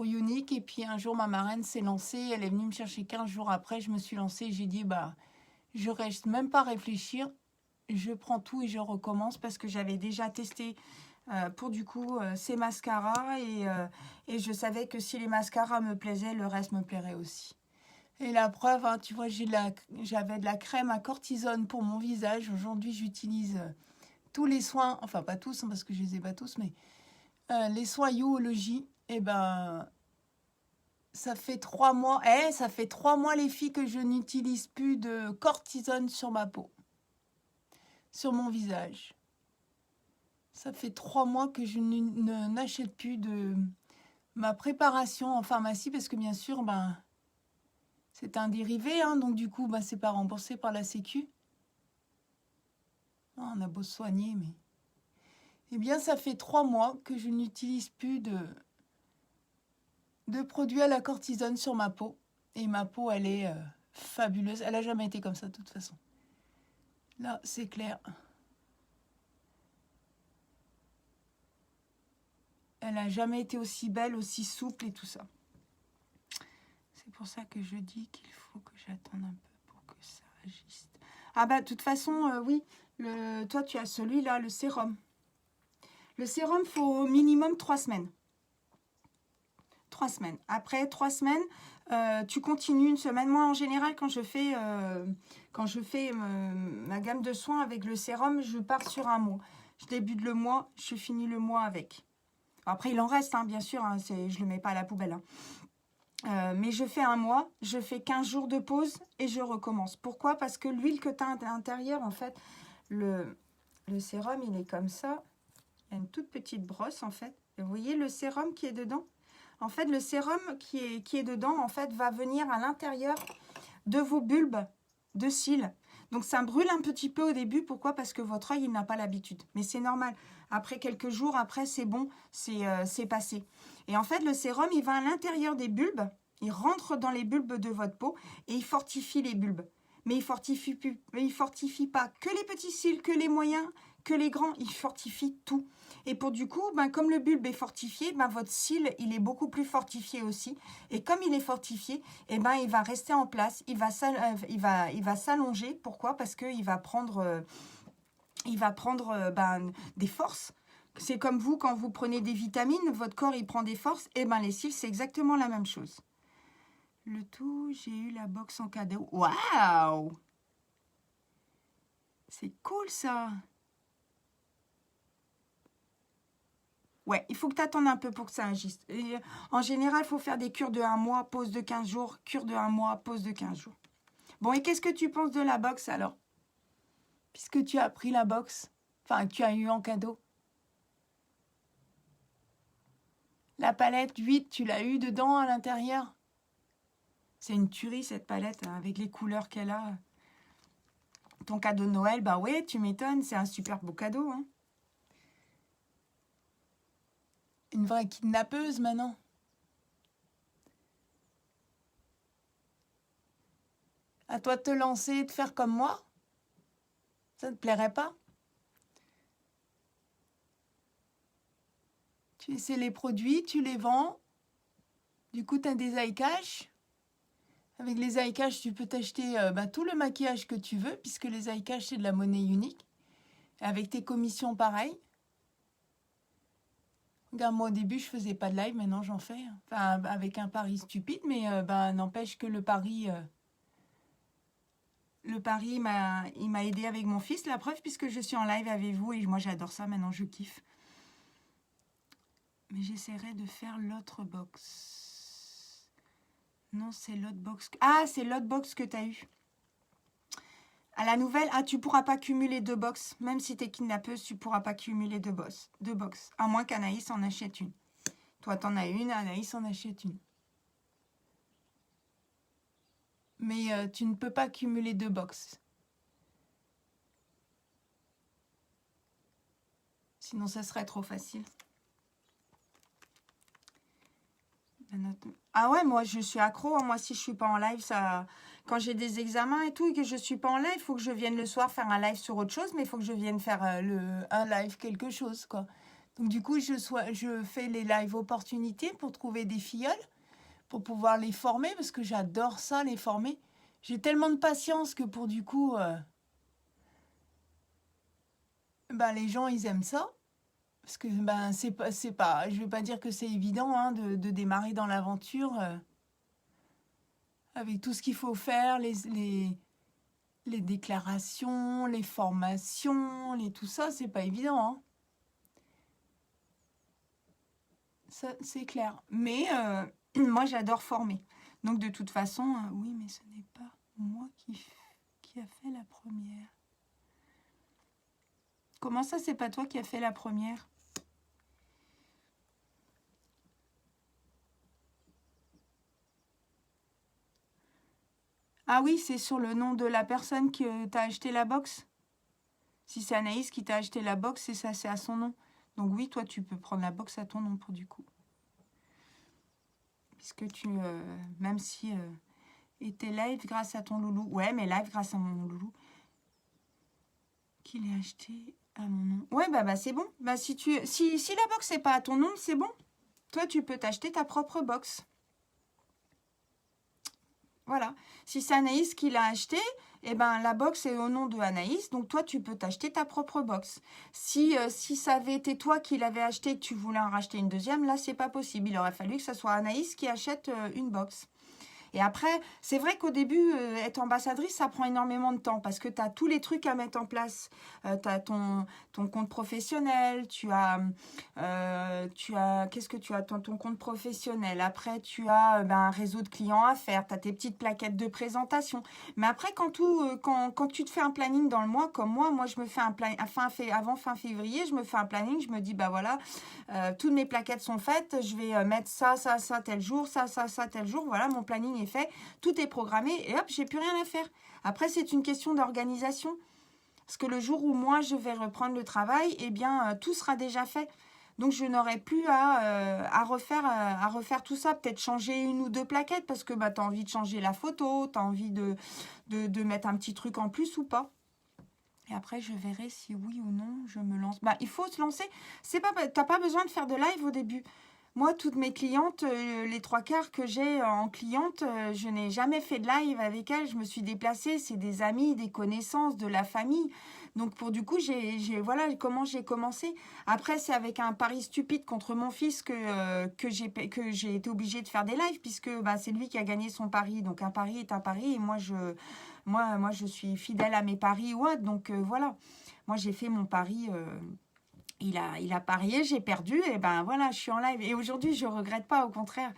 Unique. Et puis un jour, ma marraine s'est lancée. Elle est venue me chercher 15 jours après. Je me suis lancée. J'ai dit, bah, je reste même pas réfléchir. Je prends tout et je recommence parce que j'avais déjà testé pour du coup ces mascaras. Et je savais que si les mascaras me plaisaient, le reste me plairait aussi. Et la preuve, hein, tu vois, j'avais de la crème à cortisone pour mon visage. Aujourd'hui, j'utilise tous les soins, enfin pas tous, hein, parce que je les ai pas tous, mais les soins Youology. Et ben, ça fait 3 mois. Ça fait 3 mois, les filles, que je n'utilise plus de cortisone sur ma peau, sur mon visage. Ça fait 3 mois que je n'achète plus de ma préparation en pharmacie, parce que bien sûr, ben, c'est un dérivé, hein, donc du coup, ben, c'est pas remboursé par la Sécu. Oh, on a beau se soigner, mais... Eh bien, ça fait 3 mois que je n'utilise plus de produits à la cortisone sur ma peau. Et ma peau, elle est fabuleuse. Elle n'a jamais été comme ça, de toute façon. Là, c'est clair. Elle n'a jamais été aussi belle, aussi souple et tout ça. C'est pour ça que je dis qu'il faut que j'attende un peu pour que ça agisse. Ah bah, de toute façon, oui. Toi, tu as celui-là, le sérum. Le sérum, il faut au minimum 3 semaines. 3 semaines. Après 3 semaines, tu continues une semaine. Moi, en général, quand je fais ma gamme de soins avec le sérum, je pars sur un mois. Je débute le mois, je finis le mois avec. Après, il en reste, hein, bien sûr. Hein, je ne le mets pas à la poubelle. Hein. Mais je fais un mois, je fais 15 jours de pause et je recommence. Pourquoi? Parce que l'huile que tu as à l'intérieur, en fait, le sérum, il est comme ça. Il y a une toute petite brosse, en fait. Et vous voyez le sérum qui est dedans? En fait, le sérum qui est dedans, en fait, va venir à l'intérieur de vos bulbes de cils. Donc, ça brûle un petit peu au début. Pourquoi? Parce que votre œil, il n'a pas l'habitude. Mais c'est normal. Après quelques jours, après, c'est bon, c'est passé. Et en fait, le sérum, il va à l'intérieur des bulbes. Il rentre dans les bulbes de votre peau et il fortifie les bulbes. Mais il fortifie pas que les petits cils, que les moyens, que les grands. Il fortifie tout. Et pour du coup, ben, comme le bulbe est fortifié, ben, votre cil, il est beaucoup plus fortifié aussi. Et comme il est fortifié, eh ben, il va rester en place. Il va s'allonger. Pourquoi? Parce qu'il va prendre, ben, des forces. C'est comme vous, quand vous prenez des vitamines, votre corps, il prend des forces. Et ben les cils, c'est exactement la même chose. Le tout, j'ai eu la box en cadeau. Waouh! C'est cool, ça! Ouais, il faut que tu attendes un peu pour que ça agisse. Et en général, il faut faire des cures de 1 mois, pause de 15 jours, cure de 1 mois, pause de 15 jours. Bon, et qu'est-ce que tu penses de la box, alors? Puisque tu as pris la box, enfin, tu as eu en cadeau. La palette 8, tu l'as eu dedans, à l'intérieur? C'est une tuerie, cette palette, hein, avec les couleurs qu'elle a. Ton cadeau de Noël, bah ouais, tu m'étonnes, c'est un super beau cadeau, hein. Une vraie kidnappeuse, maintenant. À toi de te lancer et de faire comme moi? Ça ne te plairait pas? Tu essaies les produits, tu les vends. Du coup, tu as des eye cash. Avec les eye cash, tu peux t'acheter tout le maquillage que tu veux, puisque les eye cash, c'est de la monnaie unique. Avec tes commissions, pareil. Regarde, moi, au début, je faisais pas de live, maintenant, j'en fais. Enfin, avec un pari stupide, mais n'empêche que le pari il m'a aidé avec mon fils. La preuve, puisque je suis en live avec vous, et moi, j'adore ça, maintenant, je kiffe. Mais j'essaierai de faire l'autre box. Non, c'est l'autre box. Ah, c'est l'autre box que tu as eu. À la nouvelle, tu pourras pas cumuler 2 box. Même si tu es kidnappeuse, tu pourras pas cumuler 2 box. À moins qu'Anaïs en achète une. Toi, tu en as une, Anaïs en achète une. Mais tu ne peux pas cumuler 2 box. Sinon, ça serait trop facile. Ah ouais, moi, je suis accro. Hein. Moi, si je suis pas en live, ça... Quand j'ai des examens et tout, et que je suis pas en live, il faut que je vienne le soir faire un live sur autre chose, mais il faut que je vienne faire un live quelque chose, quoi. Donc, du coup, je fais les live opportunités pour trouver des filleuls, pour pouvoir les former, parce que j'adore ça, les former. J'ai tellement de patience que pour du coup, les gens, ils aiment ça. Parce que c'est pas, je vais pas dire que c'est évident hein, de démarrer dans l'aventure avec tout ce qu'il faut faire, les déclarations, les formations, tout ça, c'est pas évident. Hein. Ça, c'est clair. Mais moi, j'adore former. Donc, de toute façon, oui, mais ce n'est pas moi qui a fait la première. Comment ça, c'est pas toi qui a fait la première? Ah oui, c'est sur le nom de la personne qui t'a acheté la box. Si c'est Anaïs qui t'a acheté la box, c'est ça, c'est à son nom. Donc oui, toi, tu peux prendre la box à ton nom pour du coup. Puisque tu, même si était live grâce à ton loulou. Ouais, mais live grâce à mon loulou. Qu'il ait acheté à mon nom. Ouais, c'est bon. Si la box n'est pas à ton nom, c'est bon. Toi, tu peux t'acheter ta propre box. Voilà. Si c'est Anaïs qui l'a acheté, la box est au nom de Anaïs. Donc, toi, tu peux t'acheter ta propre box. Si ça avait été toi qui l'avais acheté et que tu voulais en racheter une deuxième, là, c'est pas possible. Il aurait fallu que ce soit Anaïs qui achète une box. Et après, c'est vrai qu'au début, être ambassadrice, ça prend énormément de temps parce que tu as tous les trucs à mettre en place. Tu as ton compte professionnel, tu as qu'est-ce que tu as ton compte professionnel. Après, tu as un réseau de clients à faire, tu as tes petites plaquettes de présentation. Mais après, quand tu te fais un planning dans le mois, comme moi je me fais un planning avant fin février, je me fais un planning, je me dis, voilà, toutes mes plaquettes sont faites, je vais mettre ça, tel jour, ça, tel jour. Voilà, mon planning est fait, tout est programmé et hop, j'ai plus rien à faire. Après, c'est une question d'organisation. Parce que le jour où moi, je vais reprendre le travail, tout sera déjà fait. Donc, je n'aurai plus à refaire tout ça. Peut-être changer 1 ou 2 plaquettes parce que tu as envie de changer la photo, tu as envie de mettre un petit truc en plus ou pas. Et après, je verrai si oui ou non, je me lance. Il faut se lancer. Tu n'as pas besoin de faire de live au début. Moi, toutes mes clientes, les 3/4 que j'ai en cliente, je n'ai jamais fait de live avec elles. Je me suis déplacée. C'est des amis, des connaissances, de la famille. Donc, du coup, voilà comment j'ai commencé. Après, c'est avec un pari stupide contre mon fils que j'ai été obligée de faire des lives, puisque bah, c'est lui qui a gagné son pari. Donc, un pari est un pari. Et moi, je suis fidèle à mes paris. Ouais, donc, voilà. Moi, j'ai fait mon pari. Il a parié, j'ai perdu, et ben voilà, je suis en live. Et aujourd'hui, je ne regrette pas, au contraire.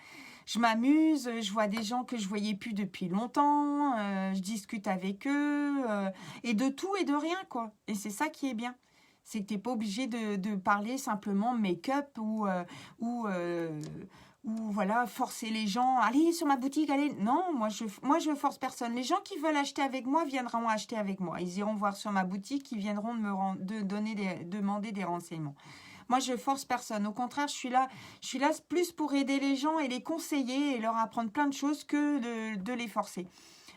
Je m'amuse, je vois des gens que je ne voyais plus depuis longtemps, je discute avec eux, et de tout et de rien, quoi. Et c'est ça qui est bien. C'est que tu n'es pas obligé de parler simplement make-up ou, euh, ou voilà, forcer les gens. Allez, sur ma boutique, allez. Non, moi, je force personne. Les gens qui veulent acheter avec moi viendront acheter avec moi. Ils iront voir sur ma boutique, ils viendront demander des renseignements. Moi, je force personne. Au contraire, je suis là plus pour aider les gens et les conseiller et leur apprendre plein de choses que de les forcer.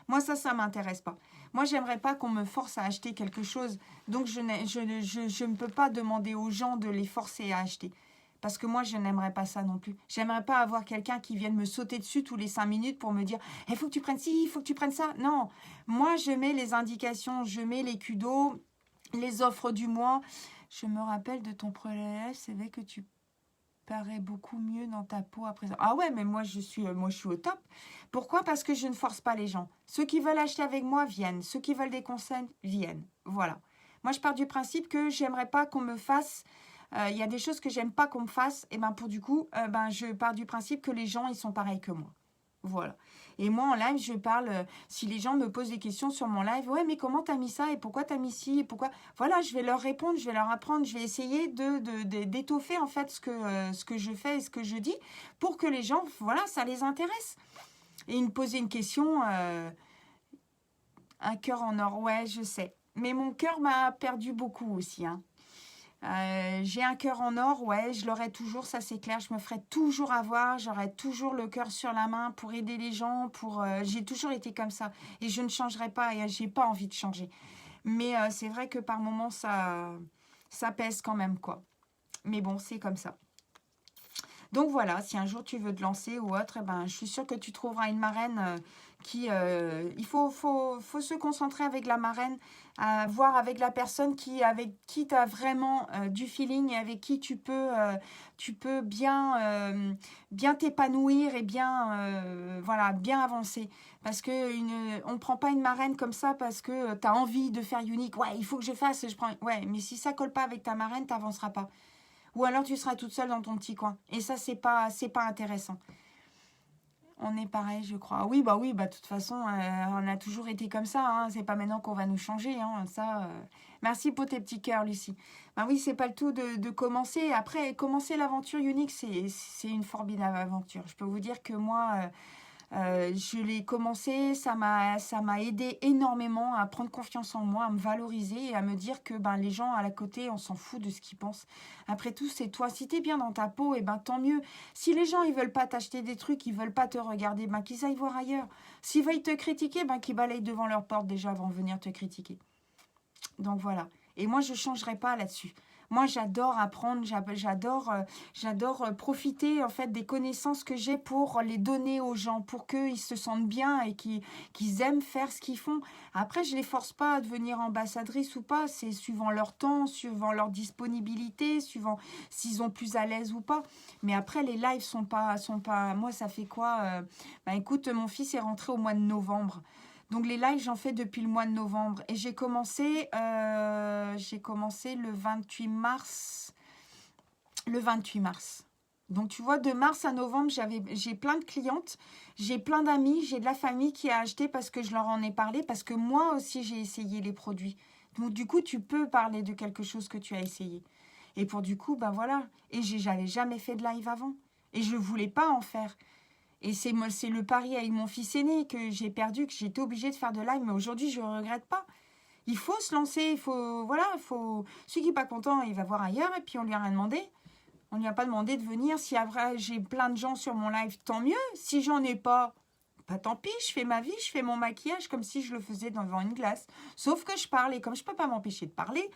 Moi, ça m'intéresse pas. Moi, j'aimerais pas qu'on me force à acheter quelque chose. Donc, je ne peux pas demander aux gens de les forcer à acheter. Parce que moi, je n'aimerais pas ça non plus. J'aimerais pas avoir quelqu'un qui vienne me sauter dessus tous les 5 minutes pour me dire « Il faut que tu prennes ci, il faut que tu prennes ça. » Non, moi, je mets les indications, je mets les cudos, les offres du mois. Je me rappelle de ton prélève, c'est vrai que tu parais beaucoup mieux dans ta peau à présent. Ah ouais, mais moi, je suis au top. Pourquoi? Parce que je ne force pas les gens. Ceux qui veulent acheter avec moi viennent. Ceux qui veulent des conseils viennent. Voilà. Moi, je pars du principe que j'aimerais pas qu'on me fasse... Il y a des choses que j'aime pas qu'on me fasse. Et ben pour du coup, je pars du principe que les gens, ils sont pareils que moi. Voilà. Et moi, en live, je parle... si les gens me posent des questions sur mon live, ouais, mais comment t'as mis ça? Et pourquoi t'as mis ci? Et pourquoi... Voilà, je vais leur répondre, je vais leur apprendre, je vais essayer d'étoffer, en fait, ce que je fais et ce que je dis pour que les gens, voilà, ça les intéresse. Et ils me posaient une question... un cœur en or, ouais, je sais. Mais mon cœur m'a perdu beaucoup aussi, hein. J'ai un cœur en or, ouais, je l'aurai toujours, ça c'est clair, je me ferai toujours avoir, j'aurai toujours le cœur sur la main pour aider les gens, j'ai toujours été comme ça et je ne changerai pas et j'ai pas envie de changer. Mais c'est vrai que par moments ça pèse quand même, quoi. Mais bon, c'est comme ça. Donc voilà, si un jour tu veux te lancer ou autre, eh ben, je suis sûre que tu trouveras une marraine il faut se concentrer avec la marraine, à voir avec la personne avec qui tu as vraiment du feeling et avec qui tu peux bien t'épanouir et bien avancer. Parce que on ne prend pas une marraine comme ça parce que tu as envie de faire unique. Ouais, il faut que je fasse, ouais, mais si ça ne colle pas avec ta marraine, tu n'avanceras pas. Ou alors tu seras toute seule dans ton petit coin. Et ça, c'est pas intéressant. On est pareil, je crois. Oui, de toute façon, on a toujours été comme ça. Hein. C'est pas maintenant qu'on va nous changer. Hein. Ça, merci pour tes petits cœurs, Lucie. Ben oui, c'est pas le tout de commencer. Après, commencer l'aventure unique, c'est une formidable aventure. Je peux vous dire que moi, je l'ai commencé, ça m'a aidé énormément à prendre confiance en moi, à me valoriser et à me dire que les gens à la côté, on s'en fout de ce qu'ils pensent. Après tout, c'est toi. Si tu es bien dans ta peau, et tant mieux. Si les gens, ils veulent pas t'acheter des trucs, ils veulent pas te regarder, qu'ils aillent voir ailleurs. S'ils veulent te critiquer, qu'ils balayent devant leur porte déjà avant de venir te critiquer. Donc voilà. Et moi, je changerai pas là-dessus. Moi, j'adore apprendre, j'adore profiter en fait des connaissances que j'ai pour les donner aux gens, pour qu'ils se sentent bien et qu'ils aiment faire ce qu'ils font. Après, je les force pas à devenir ambassadrice ou pas, c'est suivant leur temps, suivant leur disponibilité, suivant s'ils ont plus à l'aise ou pas. Mais après, les lives sont pas. Moi, ça fait quoi écoute, mon fils est rentré au mois de novembre. Donc les lives, j'en fais depuis le mois de novembre. Et j'ai commencé le 28 mars. Le 28 mars. Donc tu vois, de mars à novembre, j'ai plein de clientes, j'ai plein d'amis, j'ai de la famille qui a acheté parce que je leur en ai parlé, parce que moi aussi j'ai essayé les produits. Donc du coup, tu peux parler de quelque chose que tu as essayé. Et pour du coup, voilà. Et j'avais jamais fait de live avant. Et je ne voulais pas en faire. Et c'est le pari avec mon fils aîné que j'ai perdu, que j'étais obligée de faire de live. Mais aujourd'hui, je ne regrette pas. Il faut se lancer. Celui qui n'est pas content, il va voir ailleurs. Et puis, on ne lui a rien demandé. On ne lui a pas demandé de venir. Si après, j'ai plein de gens sur mon live, tant mieux. Si j'en ai pas, tant pis. Je fais ma vie, je fais mon maquillage comme si je le faisais devant une glace. Sauf que je parle. Et comme je ne peux pas m'empêcher de parler,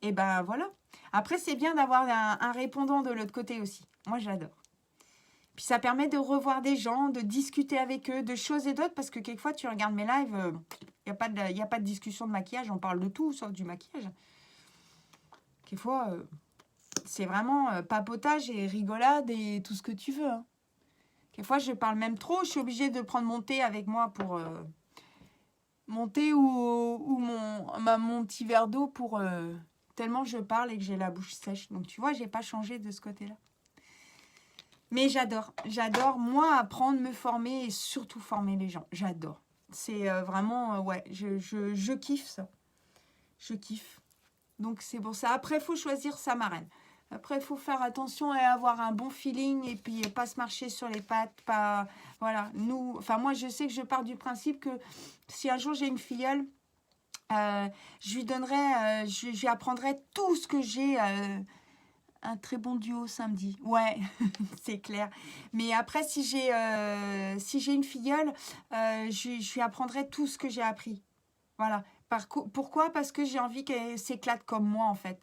et voilà. Après, c'est bien d'avoir un répondant de l'autre côté aussi. Moi, j'adore. Puis ça permet de revoir des gens, de discuter avec eux, de choses et d'autres, parce que quelquefois, tu regardes mes lives, il n'y a pas de discussion de maquillage, on parle de tout, sauf du maquillage. Quelquefois, c'est vraiment papotage et rigolade et tout ce que tu veux. Hein. Quelquefois, je parle même trop, je suis obligée de prendre mon thé avec moi pour... mon thé ou mon petit verre d'eau pour... tellement je parle et que j'ai la bouche sèche. Donc, tu vois, j'ai pas changé de ce côté-là. Mais j'adore, moi, apprendre, me former et surtout former les gens. J'adore. C'est vraiment, ouais, je kiffe ça. Je kiffe. Donc, c'est pour ça. Après, il faut choisir sa marraine. Après, il faut faire attention et avoir un bon feeling et puis pas se marcher sur les pattes. Pas, voilà, enfin, moi, je sais que je pars du principe que si un jour j'ai une filleule, je lui donnerai, je lui apprendrai tout ce que j'ai... un très bon duo samedi. Ouais, c'est clair. Mais après, si j'ai une filleule, je lui apprendrai tout ce que j'ai appris. Voilà. Pourquoi? Parce que j'ai envie qu'elle s'éclate comme moi, en fait.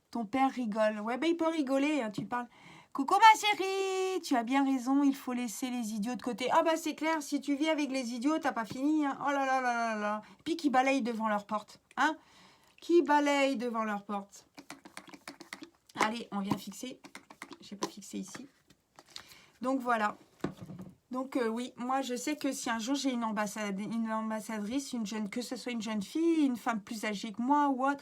Ton père rigole. Ouais, ben il peut rigoler, hein, tu parles. Coucou ma chérie, tu as bien raison, il faut laisser les idiots de côté. Ah bah c'est clair, si tu vis avec les idiots, t'as pas fini. Hein. Oh là là là là là. Puis qui balayent devant leur porte. Hein? Qui balayent devant leur porte. Allez, on vient fixer. Je n'ai pas fixé ici. Donc, voilà. Donc, oui, moi, je sais que si un jour j'ai une ambassadrice, que ce soit une jeune fille, une femme plus âgée que moi ou autre,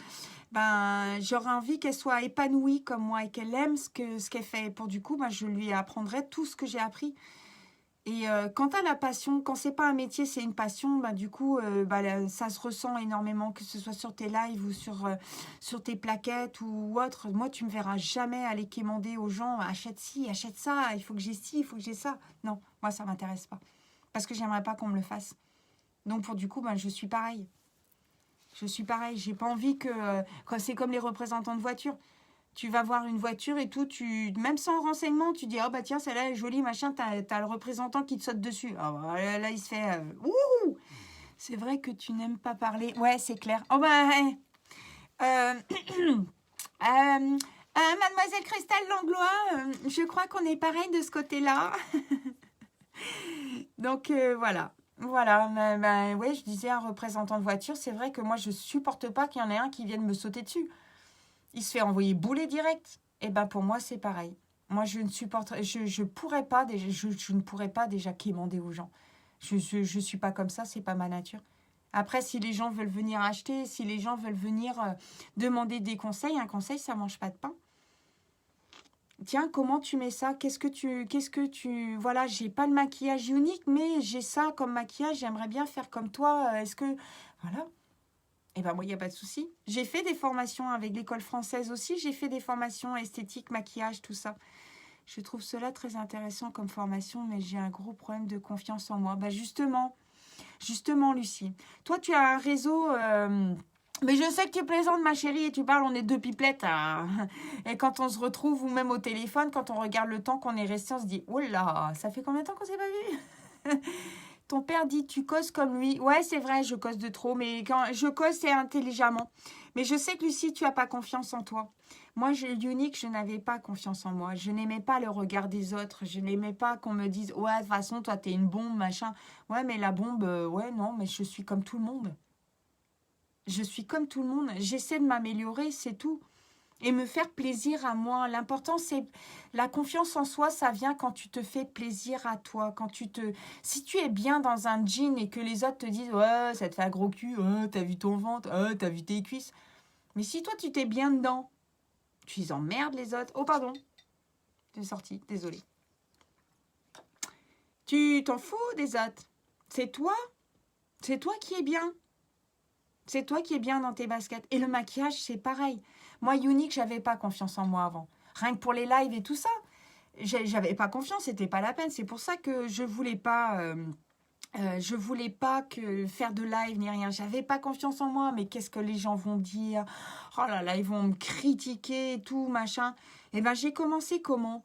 ben, j'aurais envie qu'elle soit épanouie comme moi et qu'elle aime ce qu'elle fait. Et pour du coup, ben, je lui apprendrai tout ce que j'ai appris. Et quand tu as la passion, quand c'est pas un métier, c'est une passion, bah, du coup, ça se ressent énormément, que ce soit sur tes lives ou sur tes plaquettes ou autre. Moi, tu me verras jamais aller quémander aux gens, achète ci, achète ça, il faut que j'ai ci, il faut que j'ai ça. Non, moi, ça m'intéresse pas. Parce que j'aimerais pas qu'on me le fasse. Donc, pour du coup, je suis pareil. Je suis pareil. J'ai pas envie que... c'est comme les représentants de voitures. Tu vas voir une voiture et tout, même sans renseignement, tu dis, oh bah tiens, celle-là est jolie, machin, t'as le représentant qui te saute dessus. Oh, bah, là, il se fait, ouh, c'est vrai que tu n'aimes pas parler. Ouais, c'est clair. Oh bah, Mademoiselle Christelle Langlois, je crois qu'on est pareil de ce côté-là. Donc, voilà. Voilà, ouais, je disais un représentant de voiture, c'est vrai que moi, je supporte pas qu'il y en ait un qui vienne me sauter dessus. Il se fait envoyer bouler direct. Et ben pour moi, c'est pareil. Moi, je ne supporterais, je pourrais pas déjà, je ne pourrais pas déjà quémander aux gens. Je suis pas comme ça, c'est pas ma nature. Après, si les gens veulent venir acheter, si les gens veulent venir demander des conseils, un conseil, ça mange pas de pain. Tiens, comment tu mets ça? Qu'est-ce que tu... Voilà, j'ai pas le maquillage unique, mais j'ai ça comme maquillage, j'aimerais bien faire comme toi. Est-ce que... Voilà. Eh bien, moi, il n'y a pas de souci. J'ai fait des formations avec l'école française aussi. J'ai fait des formations esthétiques, maquillage, tout ça. Je trouve cela très intéressant comme formation, mais j'ai un gros problème de confiance en moi. Bah justement, Lucie. Toi, tu as un réseau... Mais je sais que tu plaisantes, ma chérie, et tu parles, on est deux pipelettes. Hein. Et quand on se retrouve, ou même au téléphone, quand on regarde le temps qu'on est resté, on se dit, oh là, ça fait combien de temps qu'on s'est pas vu? Ton père dit tu causes comme lui. Ouais, c'est vrai, je cause de trop, mais quand je cause, c'est intelligemment. Mais je sais que Lucie, tu n'as pas confiance en toi. Moi, unique, je n'avais pas confiance en moi. Je n'aimais pas le regard des autres. Je n'aimais pas qu'on me dise ouais, de toute façon, toi, t'es une bombe, machin. Ouais, mais la bombe, ouais, non, mais je suis comme tout le monde. Je suis comme tout le monde. J'essaie de m'améliorer, c'est tout. Et me faire plaisir à moi. L'important, c'est la confiance en soi, ça vient quand tu te fais plaisir à toi. Si tu es bien dans un jean et que les autres te disent « Ouais, ça te fait un gros cul, t'as vu ton ventre, t'as vu tes cuisses. » Mais si toi, tu t'es bien dedans, tu les emmerdes les autres. Oh, pardon. C'est sorti, désolée. Tu t'en fous des autres. C'est toi. C'est toi qui es bien. C'est toi qui es bien dans tes baskets. Et le maquillage, c'est pareil. Moi, unique, j'avais pas confiance en moi avant. Rien que pour les lives et tout ça, j'avais pas confiance, c'était pas la peine. C'est pour ça que je voulais pas que faire de live ni rien. J'avais pas confiance en moi. Mais qu'est-ce que les gens vont dire? Oh là là, ils vont me critiquer et tout, machin. Et ben, j'ai commencé comment?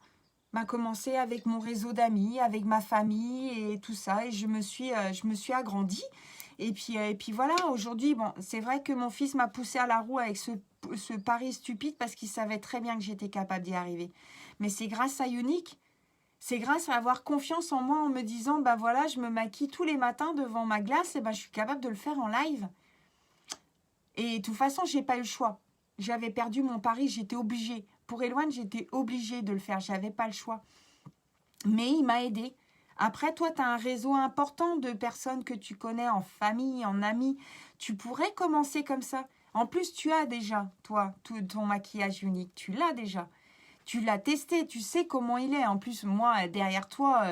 Commencé avec mon réseau d'amis, avec ma famille et tout ça. Et je me suis agrandie. Et puis voilà, aujourd'hui, bon, c'est vrai que mon fils m'a poussé à la roue avec ce pari stupide parce qu'il savait très bien que j'étais capable d'y arriver. Mais c'est grâce à Unique. C'est grâce à avoir confiance en moi en me disant, bah voilà, je me maquille tous les matins devant ma glace, et ben je suis capable de le faire en live. Et de toute façon, j'ai pas eu le choix. J'avais perdu mon pari, j'étais obligée. Pour Eloane, j'étais obligée de le faire, j'avais pas le choix. Mais il m'a aidée. Après, toi, tu as un réseau important de personnes que tu connais en famille, en amis. Tu pourrais commencer comme ça. En plus, tu as déjà, toi, tout ton maquillage unique. Tu l'as déjà. Tu l'as testé, tu sais comment il est. En plus, moi, derrière toi,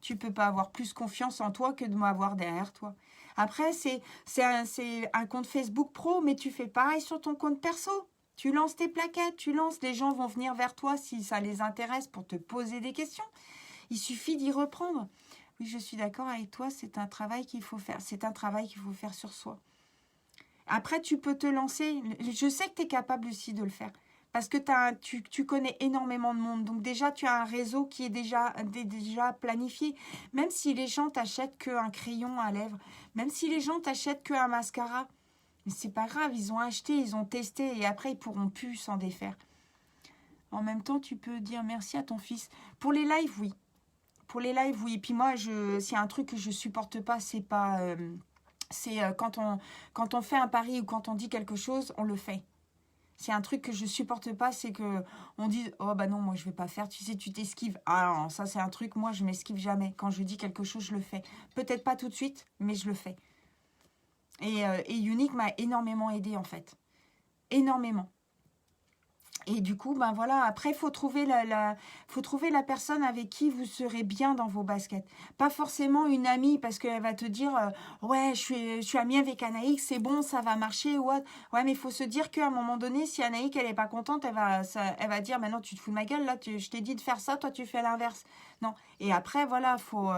tu peux pas avoir plus confiance en toi que de m'avoir derrière toi. Après, c'est un compte Facebook pro, mais tu fais pareil sur ton compte perso. Tu lances tes plaquettes, tu lances, les gens vont venir vers toi si ça les intéresse pour te poser des questions. Il suffit d'y reprendre. Oui, je suis d'accord avec toi, c'est un travail qu'il faut faire. C'est un travail qu'il faut faire sur soi. Après, tu peux te lancer. Je sais que tu es capable aussi de le faire. Parce que tu connais énormément de monde. Donc déjà, tu as un réseau qui est déjà planifié. Même si les gens t'achètent qu'un crayon à lèvres, même si les gens t'achètent qu'un mascara, mais c'est pas grave, ils ont acheté, ils ont testé et après, ils pourront plus s'en défaire. En même temps, tu peux dire merci à ton fils. Pour les lives, oui. Pour les lives, oui. Et puis moi, s'il y a un truc que je supporte pas, c'est pas... quand on fait un pari ou quand on dit quelque chose, on le fait. C'est un truc que je supporte pas, c'est que on dit oh bah non, moi je vais pas faire, tu sais, tu t'esquives. Ah non, ça c'est un truc, moi je m'esquive jamais. Quand je dis quelque chose, je le fais. Peut-être pas tout de suite, mais je le fais. Et Unique m'a énormément aidé en fait. Énormément. Et du coup, ben voilà, après, il faut trouver faut trouver la personne avec qui vous serez bien dans vos baskets. Pas forcément une amie, parce qu'elle va te dire ouais, je suis amie avec Anaïk, c'est bon, ça va marcher. Ouais, mais il faut se dire qu'à un moment donné, si Anaïk, elle n'est pas contente, elle va dire maintenant, tu te fous de ma gueule, là, je t'ai dit de faire ça, toi, tu fais l'inverse. Non. Et après, voilà, faut...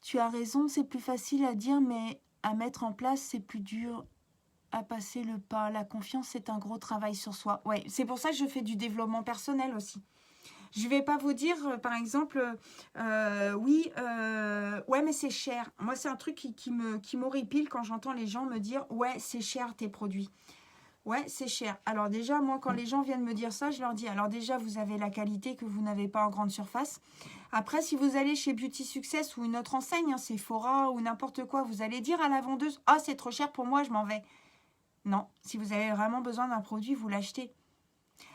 tu as raison, c'est plus facile à dire, mais à mettre en place, c'est plus dur à passer le pas. La confiance, c'est un gros travail sur soi. Ouais, c'est pour ça que je fais du développement personnel aussi. Je vais pas vous dire, par exemple, ouais, mais c'est cher. Moi, c'est un truc qui m'horripile quand j'entends les gens me dire, ouais, c'est cher tes produits. Ouais, c'est cher. Alors déjà, moi, quand les gens viennent me dire ça, je leur dis, alors déjà, vous avez la qualité que vous n'avez pas en grande surface. Après, si vous allez chez Beauty Success ou une autre enseigne, hein, Sephora ou n'importe quoi, vous allez dire à la vendeuse, ah, c'est trop cher pour moi, je m'en vais. Non, si vous avez vraiment besoin d'un produit, vous l'achetez.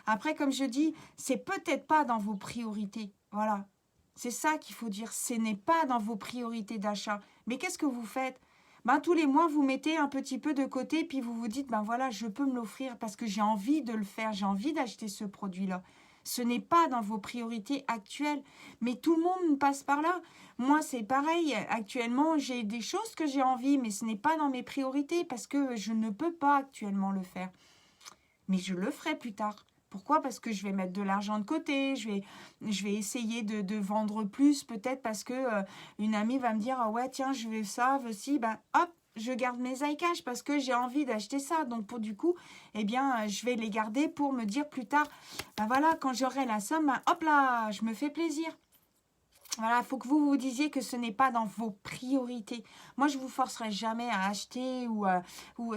Après, comme je dis, c'est peut-être pas dans vos priorités. Voilà. C'est ça qu'il faut dire. Ce n'est pas dans vos priorités d'achat. Mais qu'est-ce que vous faites? Ben, tous les mois, vous mettez un petit peu de côté, puis vous vous dites, ben voilà, je peux me l'offrir parce que j'ai envie de le faire, j'ai envie d'acheter ce produit-là. Ce n'est pas dans vos priorités actuelles. Mais tout le monde passe par là. Moi, c'est pareil. Actuellement, j'ai des choses que j'ai envie, mais ce n'est pas dans mes priorités parce que je ne peux pas actuellement le faire. Mais je le ferai plus tard. Pourquoi? Parce que je vais mettre de l'argent de côté, je vais essayer de vendre plus, peut-être parce que une amie va me dire ah ouais, tiens, je veux ça, voici, ben hop, je garde mes iCash parce que j'ai envie d'acheter ça. Donc, pour du coup, eh bien, je vais les garder pour me dire plus tard, ben voilà, quand j'aurai la somme, ben, hop là, je me fais plaisir. Voilà, il faut que vous vous disiez que ce n'est pas dans vos priorités. Moi, je vous forcerai jamais à acheter ou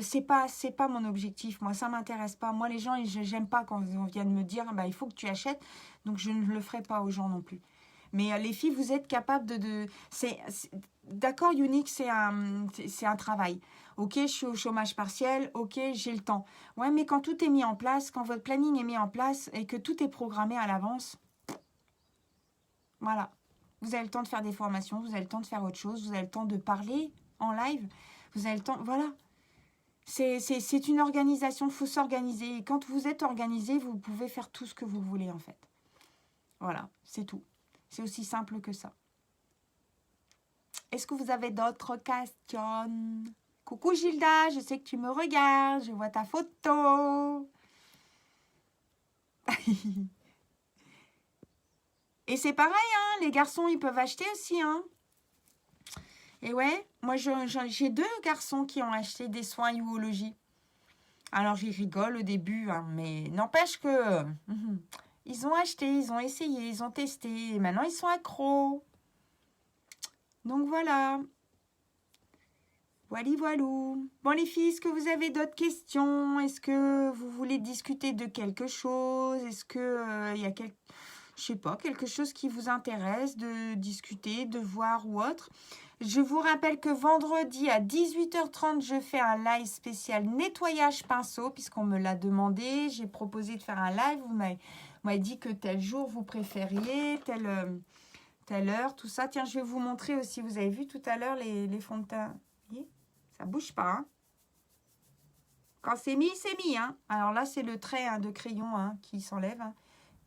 c'est pas mon objectif. Moi, ça m'intéresse pas. Moi, les gens, j'aime pas quand on vient de me dire, bah, il faut que tu achètes. Donc, je ne le ferai pas aux gens non plus. Mais les filles, vous êtes capables d'accord, Unique, c'est un travail. Ok, je suis au chômage partiel. Ok, j'ai le temps. Ouais, mais quand tout est mis en place, quand votre planning est mis en place et que tout est programmé à l'avance, voilà. Vous avez le temps de faire des formations, vous avez le temps de faire autre chose, vous avez le temps de parler en live, vous avez le temps... Voilà. C'est une organisation, il faut s'organiser. Et quand vous êtes organisé, vous pouvez faire tout ce que vous voulez en fait. Voilà, c'est tout. C'est aussi simple que ça. Est-ce que vous avez d'autres questions? Coucou Gilda, je sais que tu me regardes, je vois ta photo. Et c'est pareil, hein, les garçons, ils peuvent acheter aussi, hein. Et ouais, moi, j'ai 2 garçons qui ont acheté des soins Youologie. Alors, j'y rigole au début, hein, mais n'empêche que ils ont acheté, ils ont essayé, ils ont testé, et maintenant, ils sont accros. Donc, voilà. Voilou. Bon, les filles, est-ce que vous avez d'autres questions? Est-ce que vous voulez discuter de quelque chose? Est-ce que il y a je sais pas, quelque chose qui vous intéresse, de discuter, de voir ou autre. Je vous rappelle que vendredi à 18h30, je fais un live spécial nettoyage pinceau, puisqu'on me l'a demandé. J'ai proposé de faire un live. Vous m'avez dit que tel jour vous préfériez, telle heure, tout ça. Tiens, je vais vous montrer aussi. Vous avez vu tout à l'heure les fonds de teint. Vous voyez, ça bouge pas. Hein. Quand c'est mis, c'est mis. Hein. Alors là, c'est le trait de crayon qui s'enlève. Hein.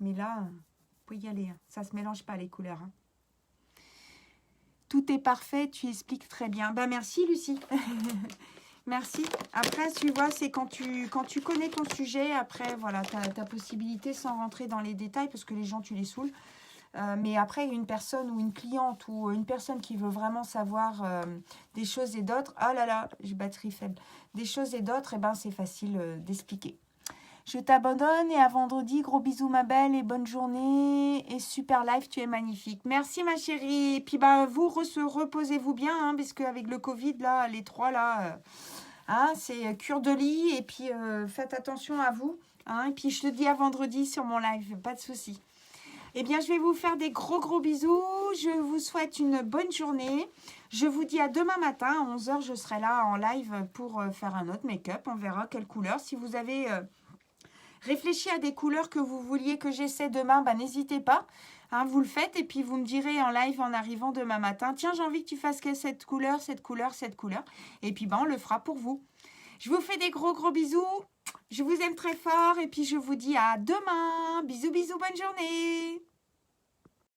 Mais là, vous pouvez y aller. Hein. Ça ne se mélange pas les couleurs. Hein. Tout est parfait, tu expliques très bien. Ben merci Lucie. Merci. Après, tu vois, c'est quand tu connais ton sujet, après, voilà, tu as ta possibilité sans rentrer dans les détails parce que les gens, tu les saoules. Mais après, une personne ou une cliente ou une personne qui veut vraiment savoir des choses et d'autres, oh là là, j'ai batterie faible, des choses et d'autres, eh ben, c'est facile d'expliquer. Je t'abandonne et à vendredi, gros bisous ma belle et bonne journée et super live, tu es magnifique. Merci ma chérie. Et puis bah vous reposez-vous bien, hein, parce qu'avec le Covid, là, les trois là, c'est cure de lit et puis faites attention à vous. Hein, et puis je te dis à vendredi sur mon live, pas de souci. Eh bien, je vais vous faire des gros bisous. Je vous souhaite une bonne journée. Je vous dis à demain matin, à 11h, je serai là en live pour faire un autre make-up. On verra quelle couleur. Si vous avez réfléchi à des couleurs que vous vouliez que j'essaie demain, bah, n'hésitez pas. Hein, vous le faites et puis vous me direz en live en arrivant demain matin. Tiens, j'ai envie que tu fasses cette couleur, cette couleur, cette couleur. Et puis, bah, on le fera pour vous. Je vous fais des gros bisous. Je vous aime très fort et puis je vous dis à demain. Bisous, bonne journée.